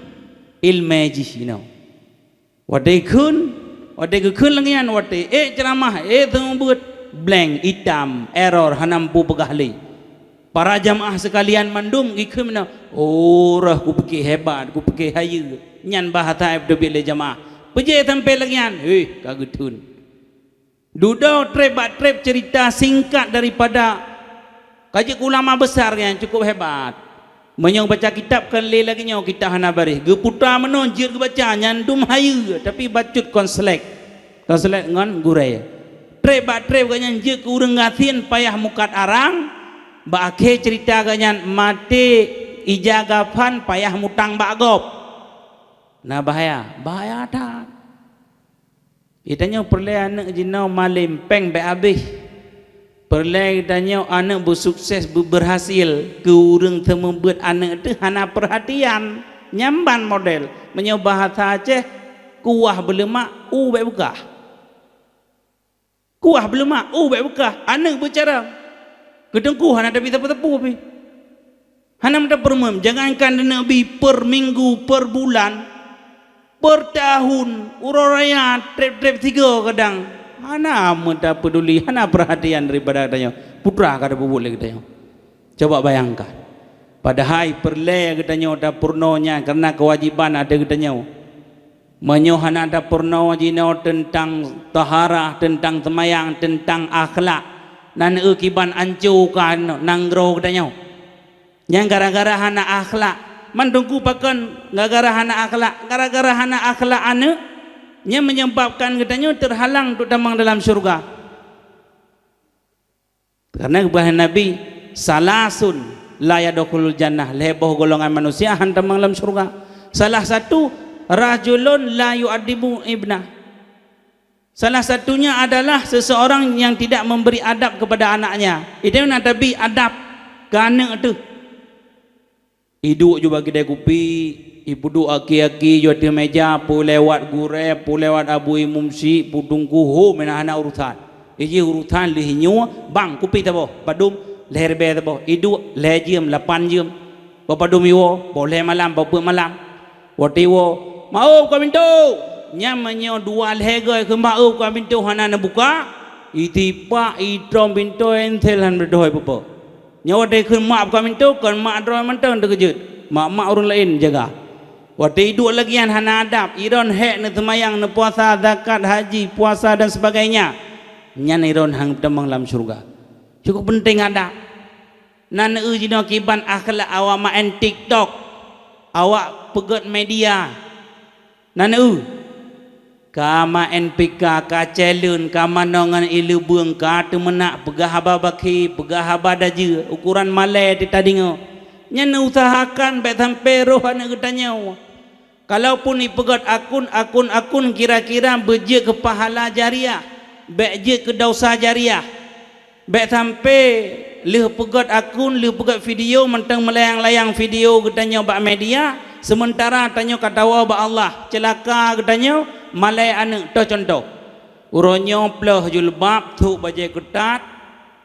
ilmejih wadai ke kun langian wadai ceramah tersebut blank hitam error hanampu pegahli para jamaah sekalian mandum ikhum rah ku pikir hebat ku pikir hayu nyan bahata abdu bila jamaah pejai sampai langian kagetun duda trep cerita singkat daripada kaji ulama besar yang cukup hebat menyong baca kitab kan le lagi nyo kita hana barih ge putra menonjir ge baca nyandum hayu tapi bacut konselek ngan gurai trep ganyan je ke urang ngatin payah mukat arang ba akhe cerita ganyan mate ijagafan payah mutang bagop nah bahaya tak itanya perle anak jinau malim peng be habis perle itanya anak bersukses berhasil ke urang temu buat anak tu hana perhatian nyamban model menyoba bahasa Aceh kuah belemak be buka kuah belemak be buka anak bercara kedengku hana tapi tepu-tepu pi hana minta permem jangankan nabi per minggu per bulan per tahun uraya trip 3 kadang hana minta peduli hana perhatian daripada katanya putra kada bubul katanya coba bayangkan padahal perle katanya ada purnonya karena kewajiban ada katanya menyohan ada purno jino tentang taharah tentang semayang tentang akhlak nan kiban ancukan nanggro katanya yang gara-gara hana akhlak mandungku pakan gara-gara hana akhlak ane nya menyebabkan katanya terhalang untuk damang dalam syurga karena kebahan Nabi salasun la yadkhulul jannah leboh golongan manusia hantam dalam syurga salah satu rajulun la yu'adibu ibnah salah satunya adalah seseorang yang tidak memberi adab kepada anaknya itu Nabi adab ke anak tu hidup juga kedai kopi ibu duk aki-aki jo di meja pu lewat gure pu lewat abu imumsi pu tungku ho menahana urutan iji urutan lihinyo bang kopi tabo padum leher be tabo hidup lejim 8 jam padum yo boleh malam bapu malam watiwo mau ka pintu nyamanyo 2 lehega ke mau ka pintu hana na buka itipa itrom pintu entelan berdoy popo nyawa dai keun mak ka pintu kan mak droy mantang terkejut mak orang lain jaga waktu hidup lagi yang hana adab iron hek ne semayang ne puasa zakat haji puasa dan sebagainya nyan iron hang temang dalam surga cukup penting adab nan jino kiban akhlak awak main TikTok awak pegat media nan kama NPK ka celun kama nongan ilu buang ka temenak pegah haba baki pegah haba daje ukuran malai ti tadingo nyan usahakan bet sampai roh anak katanya Kalaupun ipegat akun kira-kira beje ke pahala jariah, baik je ke dosa jariah. Baik sampai leh pegat akun, leh pegat video mentang melayang-layang video katanya bak media, sementara tanya katawa bak Allah, celaka katanya malai anak to contoh. Uronyo pelah julbab tu bajai ketat,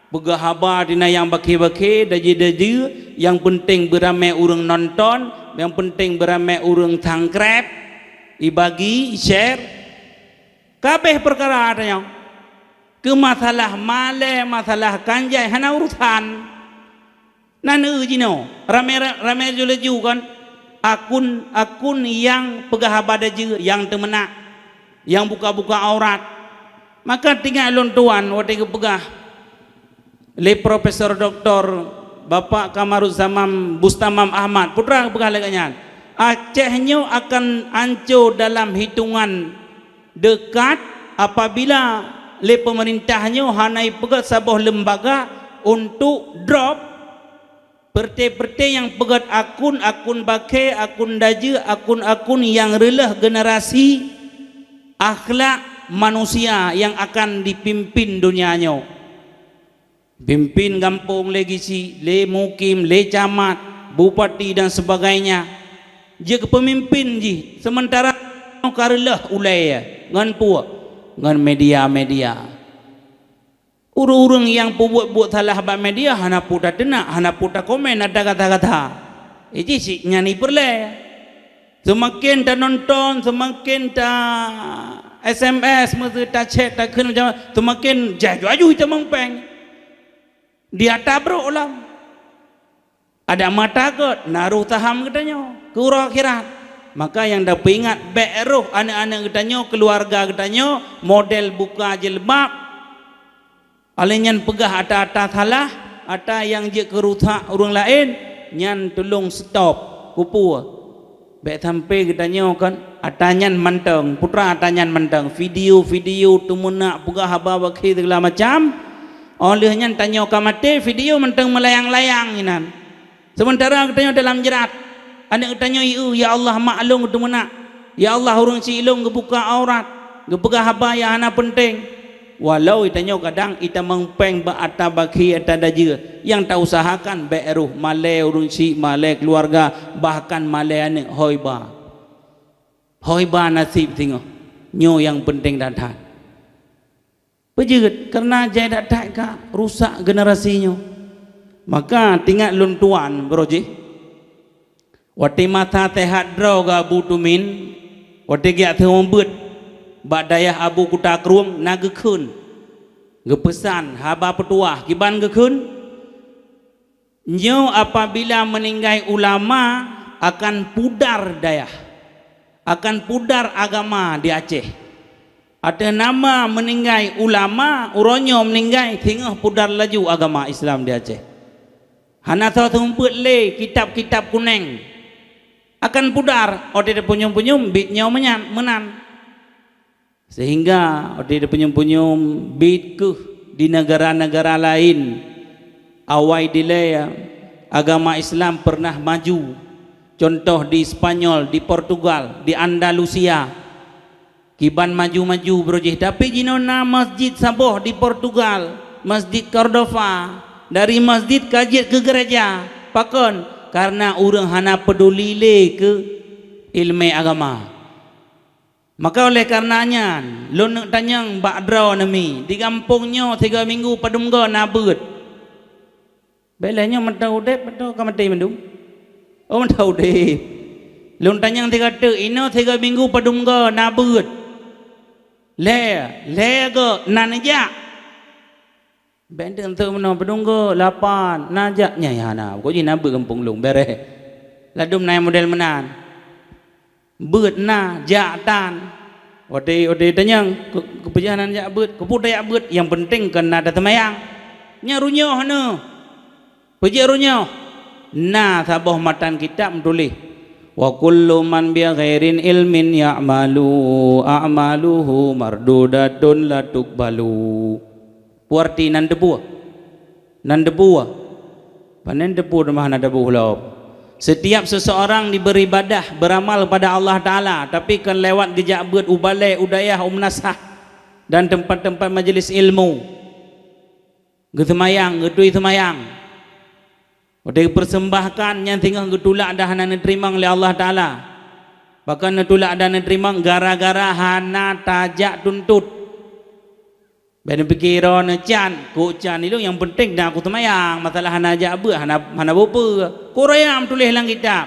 pegah habar dina yang baki-baki daji-daji, yang penting beramai orang nonton, yang penting beramai orang tangkrep, ibagi, share. Kabeh perkara adanya. Ke masalah male, masalah kanjai hana urusan. Nanu jino, ramai juleju kan akun yang pegah habar daji, yang temenak, yang buka-buka aurat. Maka tinggal lon tuan waktu ke pegah le Profesor Doktor Bapak Kamaruzzaman Bustamam Ahmad putra pegah leganyan. Acehnya akan hancur dalam hitungan dekat apabila le pemerintahnya hanai pegat sebuah lembaga untuk drop perti-perti yang pegat akun bakai, akun daje, akun yang relah generasi akhlak manusia yang akan dipimpin dunianya. Pimpin kampung legisi, le mukim, le camat, bupati dan sebagainya. Dia kepemimpin ji. Sementara karelah ulai ngan puak, ngan media-media. Urang-urang yang buat salah bab media hana puta denak, hana puta komen ada kata-kata. Ini sih nyani perle. Semakin tak nonton, semakin tak SMS mesti tak chat tak kena macam semakin jaju kita mengpeng. Dia tabruk ulam. Ada mata kot, naruh taham katanya, ke urang akhirat. Maka yang dah ingat beruh anak-anak katanya, keluarga katanya, model buka jilbab. Alenyan pegah ata-ata salah, ata yang je kerusak orang lain, nyan tolong stop, kupu. Baik sampai katanya kan, atanyan manteng, putra atanyan manteng, video tumunak pegah haba bakhi segala macam. Olehnya tanya kamate video mentang melayang-layang inan. Sementara katanya dalam jerat. Anak katanya ya Allah maklum tumunak. Ya Allah urang si ilung gebuka aurat, gebegah haba yang hana penting. Walau itanya kadang ita mengpeng ba ata bakhi ata daje yang tak usahakan beruh malai urang si malai keluarga bahkan malai anak hoiba nasib tengok nyo yang penting datang pejeut karena jai datang ka rusak generasinya. Maka tinggal lun tuan broji wati mata tehat draw ga butumin wati gia theu beut bak dayah abu kuta kruang nagekeun gepesan haba petuah kiban gekeun nyo apabila meninggal ulama akan pudar dayah, akan pudar agama di Aceh. Ada nama meninggal ulama uronyo meninggal tengah pudar laju agama Islam di Aceh. Hana tahu tumput le kitab-kitab kuning akan pudar ode punyum-punyum bitnya menan. Sehingga ode punyum-punyum bit ke di negara-negara lain awai dilaya agama Islam pernah maju. Contoh di Spanyol, di Portugal, di Andalusia kiban maju-maju brojih. Tapi jinona masjid saboh di Portugal, Masjid Cordova, dari masjid kajit ke gereja pakon karena urang hana peduli le ke ilmu agama. Maka oleh karenanya lu nak tanyang bak draw nami di kampungnya 3 minggu padumga nabut belanya mentau dep betul ka mati mendung oh mentau dep lu tanyang 3 te ino 3 minggu padumga nabut le ke nanja benten tu meno padumga 8 najak nyayana ko ji nabut kampung lung bere ladum nai model menan beut na jatan ode tanyang keperjalanan jak beut kepuda jak beut yang penting kena ada temayang nyarunya hana pejarunya na sabah matan kitab tulis wa kullu man bi ghairin ilmin ya'malu a'maluhu mardudatun la tuqbalu puarti nan debu panen debu mah na debu law Setiap seseorang beribadah, beramal pada Allah Ta'ala, tapi kan lewat gejak buat ubalai, udayah, umnasah dan tempat-tempat majlis ilmu, getemayang, getui temayang, udah persembahkan yang tinggal getulak dah hana nerima oleh Allah Ta'ala. Bahkan netulak dah nerima gara-gara hana tajak tuntut. Benda pikiran can, ku can itu yang penting dah aku temayang. Masalah hana ajak apa, hana apa. Korayam tulis dalam kitab.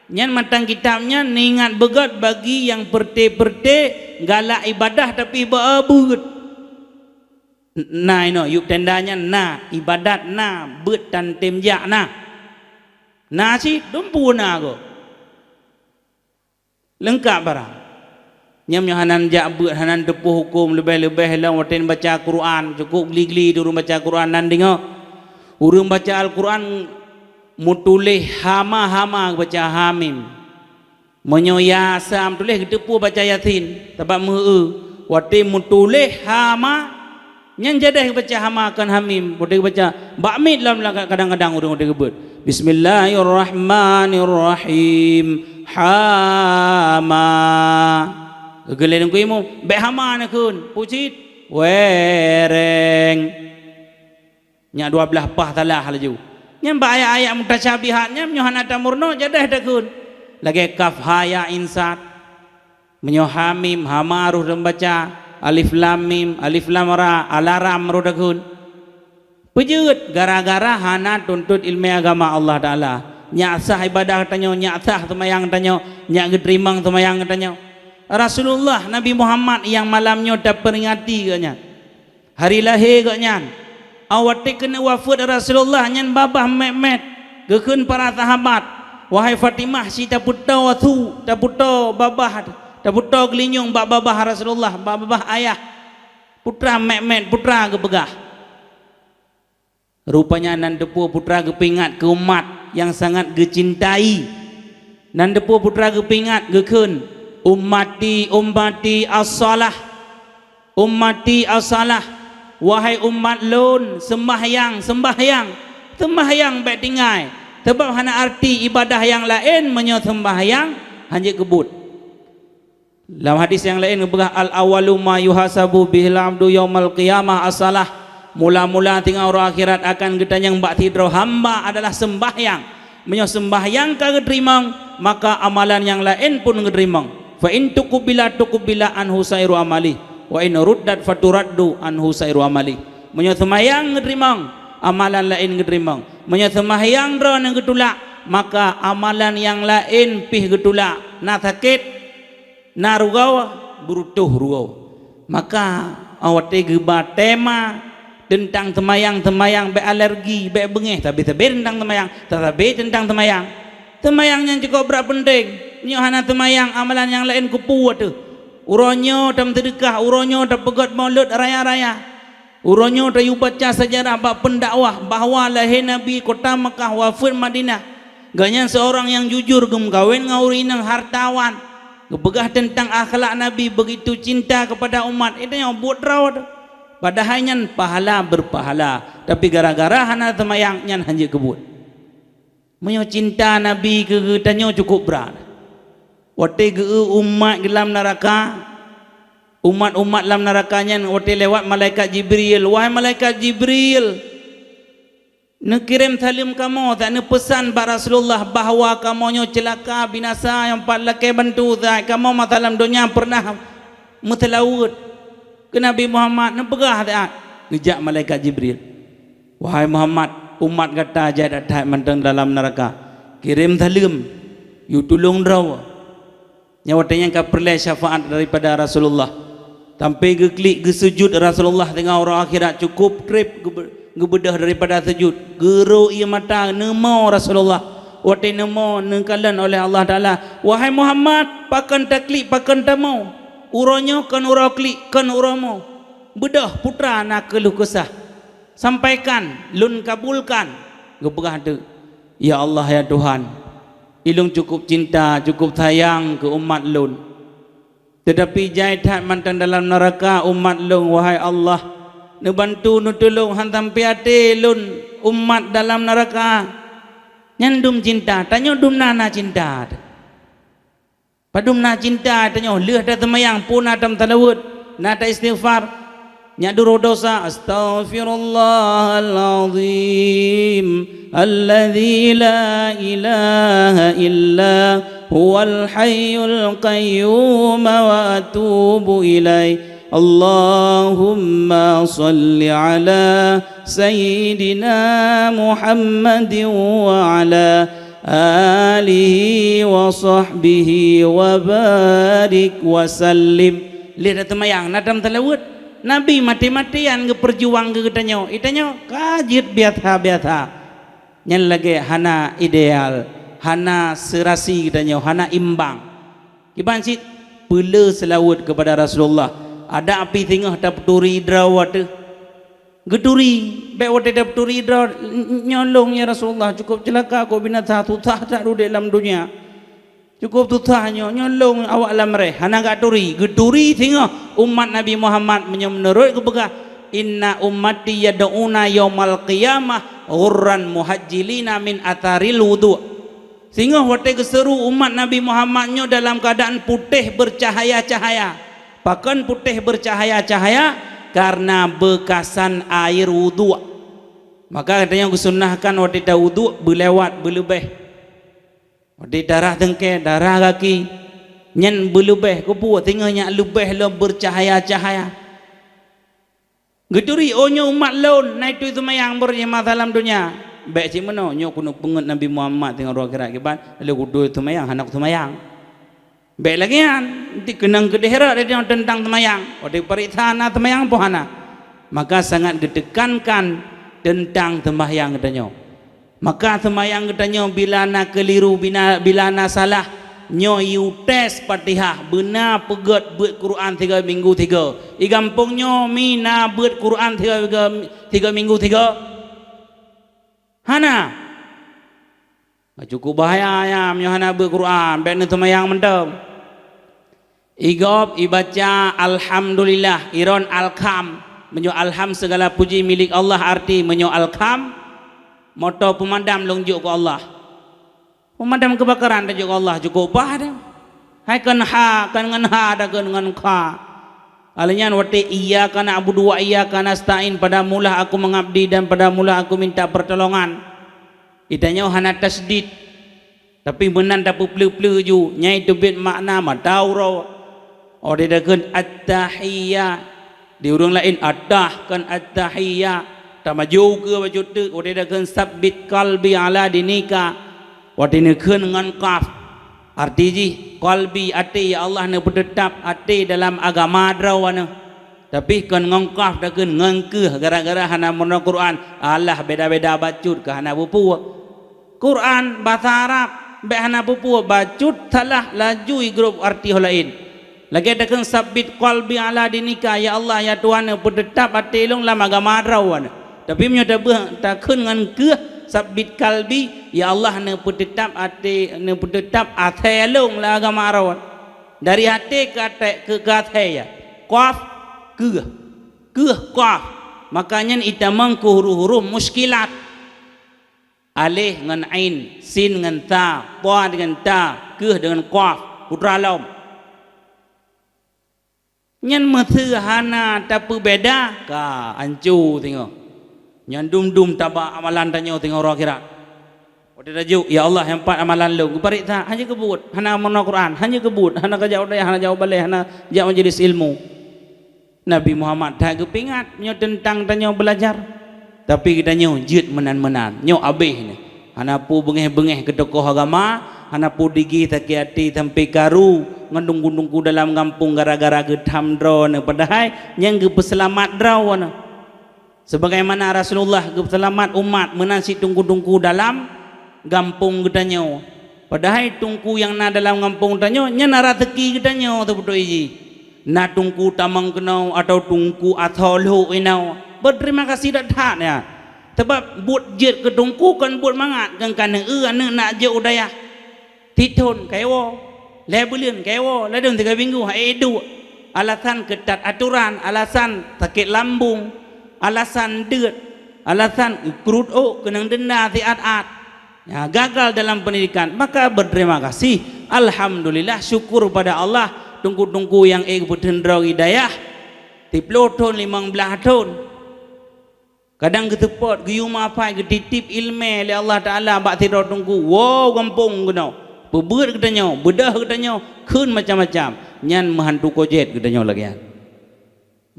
Nyan matang kitabnya ningat begat bagi yang perte-perte galak ibadah tapi beabut. Nah ini yuk tendanya nah ibadat nah bet dan temjak nah. Nah sih dumpu nah aku. Lengkap barang. Nyam hanan jabut hanan tepuh hukum lebih-lebih lah watin baca Quran cukup geli-geli durung baca Quran nan dengar urang baca Al-Quran mutulih hama-hama baca hamim menyoyasam tulis tepuh baca yasin sebab meu watin mutulih hama nyan jadah baca hama kan hamim watin baca bakmit lam kadang-kadang urang gebut Bismillahirrahmanirrahim hama geleng kuimu behama na kun pucit wereng nya 12 pah talah laju nya ba ayat-ayat mutasyabihat nya nyohana tamurno jadah dah kun lagi kaf haya insat menyohamim hamaruh dan baca alif lam mim alif lam ra alaram ro dah kun pejut gara-gara hana tuntut ilmu agama Allah Taala nya sah ibadah tanyo nya sah temayang tanyo nya gedrimang temayang tanyo Rasulullah Nabi Muhammad yang malamnya dah peringati katnya hari lahir katnya awak kena wafat Rasulullah nyan babah met-met gekeun para sahabat wahai Fatimah si tak puta watu tak puta babah tak puta gelinyung bab babah Rasulullah bab babah ayah putra met-met putra gebegah rupanya nan depu putra gepingat ke umat yang sangat gecintai nan depu putra gepingat gekeun ummati as-salah ummati as-salah wahai umat lun sembahyang baik tinggai sebab hana arti ibadah yang lain menyo sembahyang hanya kebut dalam hadis yang lain berkah al-awalu ma yuhasabu bihil abdu yaumal qiyamah as-salah mula-mula tinggal orang akhirat akan getanyang bak tidro hamba adalah sembahyang menyo sembahyang ka gedrimang maka amalan yang lain pun gedrimang fa in tuqbila anhu sairu amali wa in ruddat faturaddu anhu sairu amali menyo semayang ngedrimang amalan lain ngedrimang menyo semayang dro nang getulak maka amalan yang lain pih getulak na sakit na rugau burutuh rugau maka awate geba tema tentang temayang be alergi be bengeh tapi tentang temayang yang cukup berat penting nyo hana temayang amalan yang lain kupu tu uronyo tam sedekah uronyo tam pegat maulud raya-raya uronyo tam baca sejarah bab pendakwah bahawa lahir Nabi kota Mekah wafat Madinah ganyan seorang yang jujur gem kawin ngauri nang hartawan gebegah tentang akhlak Nabi begitu cinta kepada umat itu yang buat rawat padahal nyan pahala berpahala tapi gara-gara hana temayang nyan hanya kebut menyo cinta Nabi ke tanyo cukup berat wate ge umat dalam neraka umat-umat dalam nerakanya wate lewat malaikat Jibril wahai malaikat Jibril ne kirim salim kamu tak ne pesan ba Rasulullah bahawa kamu celaka binasa yang palake bantu zat kamu masalam dunia pernah mutalaut ke Nabi Muhammad ne pegah tak ngejak malaikat Jibril wahai Muhammad umat kata jadat manteng dalam neraka kirim salim you tolong draw nyawatanya ka perle syafaat daripada Rasulullah sampai ge klik ge sujud Rasulullah tengah orang akhirat cukup trip gebedah daripada sujud gero ia mata nemo Rasulullah wate nemo nengkalan oleh Allah Taala wahai Muhammad pakan taklik pakan tamu uronyo kan uro klik kan uromo bedah putra nak keluh kesah sampaikan lun kabulkan gebegah tu ya Allah ya Tuhan ilung cukup cinta cukup sayang ke umat lun tetapi jaitat mantan dalam neraka umat lun wahai Allah ne bantu nu tolong hantam piate lun umat dalam neraka nyan dum cinta tanyo dum nana cinta padum na cinta tanyo leuh da temayang puna tam talawud na ta istighfar nyaduro dosa astaghfirullahal azim alladzi la ilaha illa huwal hayyul qayyum wa atubu ilaih Allahumma salli ala sayyidina Muhammadin wa ala alihi wa sahbihi wa barik wa sallim. Lihat temayang nadam talawud Nabi mati-matian ke perjuang ke tanyo itanyo kajit biatha nyan lagi hana ideal hana serasi tanyo hana imbang kiban sit pele selawat kepada Rasulullah ada api tengah dap turi drawat geduri be wate dap turi draw nyolong ya Rasulullah cukup celaka ko binatha tutah tak du dalam dunia cukup tutahnya nyolong awak lamre hana gak turi geduri tengah umat Nabi Muhammad menurut ke begah inna ummati yad'una yaumal qiyamah ghurran muhajjilina min atharil wudu sehingga wate keseru umat Nabi Muhammadnya dalam keadaan putih bercahaya-cahaya bahkan putih bercahaya-cahaya karena bekasan air wudu maka katanya kusunnahkan waktu dah wudu berlewat berlebih waktu darah dengke darah kaki nyen berlebih kupu tinggalnya lebih lo bercahaya-cahaya geduri onyo umat laun naik tu mayang berjemaah dalam dunia baik cik mana nyo kuno pengut Nabi Muhammad tengok roh gerak kiban lalu kudu tu mayang anak tu mayang baik lagi kan dikenang kedehera dia tentang temayang waktu perithana temayang pohana maka sangat ditekankan tentang temayang katanya maka temayang katanya bila na keliru bila na salah nyo yu tes Fatihah benar pegat buat Quran 3 minggu 3 i gampung nyo mina buat Quran 3 minggu 3 hana cukup bahaya ya nyo hana buat Quran baik na temayang mendem Igop ibaca alhamdulillah iron alkam menyo alham segala puji milik Allah arti menyo alkam moto pemadam lonjuk ke Allah pemadam kebakaran dan juga Allah cukup bah dah hai kan ha kan ngan ha da kan ngan kha alanya wate iya kana abudu wa iya kana stain pada mula aku mengabdi dan pada mula aku minta pertolongan itanya hana tasdid tapi benan dapat pleu-pleu ju nyai tebit makna madauro oh dia kan at-tahiyya di urang lain adah kan at-tahiyya ta maju ke baju tu oh dia kan sabbit qalbi ala dinika wadine keun ngan qaf arti ji qalbi ati ya Allah ne bertetap ati dalam agama drawana tapi kan ngan qaf da keun ngan ke gara-gara hana mun Quran Allah beda-beda bacut ke hana bupu Quran bahasa Arab be hana bupu bacut salah laju grup arti lain lagi ada kan sabit qalbi ala dinika ya Allah ya Tuhan bertetap hati long lama agama rawan tapi menyo tak keun ngan ke sabit qalbi ya Allah ne bertetap hati ne bertetap hati long la agama rawan dari hati ke hati ya qaf ke qaf makanya ita mangku huruf muskilat alif dengan ain sin dengan ta ta dengan ta ke dengan qaf putra lam nyan methe hana tapi beda ka ancu tengok nyan dum tabak amalan tanyo tengok roh kira ode raju ya Allah yang empat amalan lu barik ta hanya kebut hana mana Quran hanya kebut hana ka jauh dah hana jauh balik hana jauh majlis ilmu Nabi Muhammad tak kepingat nyo tentang tanyo belajar tapi kita nyo jit menan-menan nyo abih ni hana pu bengeh-bengeh ke tokoh agama hana pu digi takiati sampai karu ngandung-gundungku dalam kampung gara-gara gedam drone padahal yang ge peselamat drone sebagaimana Rasulullah ge peselamat umat menasi tungku-tungku dalam kampung gedanyo padahal tungku yang na dalam kampung gedanyo nya nara teki gedanyo tu betul iji na tungku tamang kenau atau tungku atholo inau berterima kasih dak ya sebab buat jet ke tungku kan buat mangat kan kan ane nak je udaya titun kaiwo lebulian kewo ladung 3 minggu edu alasan ketat aturan alasan sakit lambung alasan deut alasan krut kenang denda ti at ya, gagal dalam pendidikan, maka berterima kasih, alhamdulillah, syukur pada Allah. Tunggu-tunggu yang bertendra hidayah 10 tahun 15 tahun. Kadang ketepot giyum apa ketitip ilmu oleh Allah Taala bak tidur tunggu. Wow kampung kena. Beber katanya, bedah katanya, keun macam-macam. Nyan menghantu kojet katanya lagi.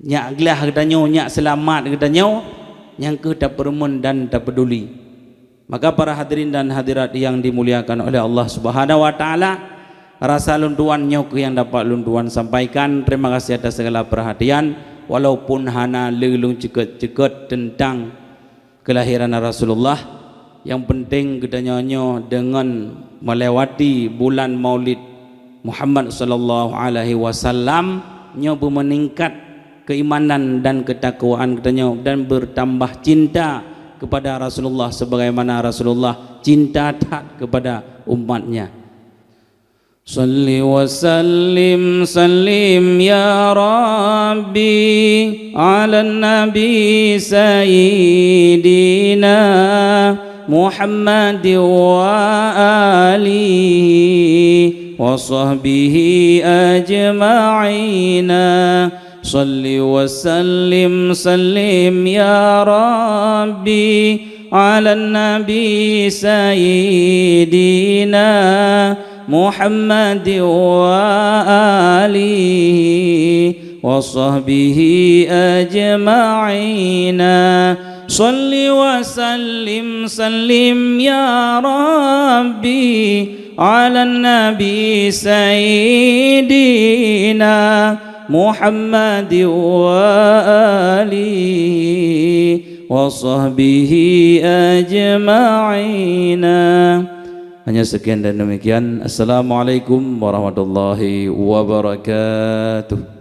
Nyak gelah katanya, nyak selamat katanya, yang ke tak permen dan tak peduli. Maka para hadirin dan hadirat yang dimuliakan oleh Allah Subhanahu wa taala, rasa luntuan nyok yang dapat luntuan sampaikan. Terima kasih atas segala perhatian. Walaupun hana lelung ceket-ceket tentang kelahiran Rasulullah, yang penting kita nyanyo dengan melewati bulan Maulid Muhammad sallallahu alaihi wasallam nyoba meningkat keimanan dan ketakwaan kita dan bertambah cinta kepada Rasulullah sebagaimana Rasulullah cinta tak kepada umatnya. Salli wa sallim sallim ya Rabbi ala nabi sayyidina Muhammad wa alihi wa sahbihi ajma'ina. Salli wa sallim sallim ya Rabbi ala nabi sayyidina Muhammad wa alihi wa sahbihi ajma'ina. Salli wa sallim sallim ya Rabbi ala nabi sayyidina Muhammad wa alihi wa sahbihi ajma'ina. Hanya sekian dan demikian. Assalamualaikum warahmatullahi wabarakatuh.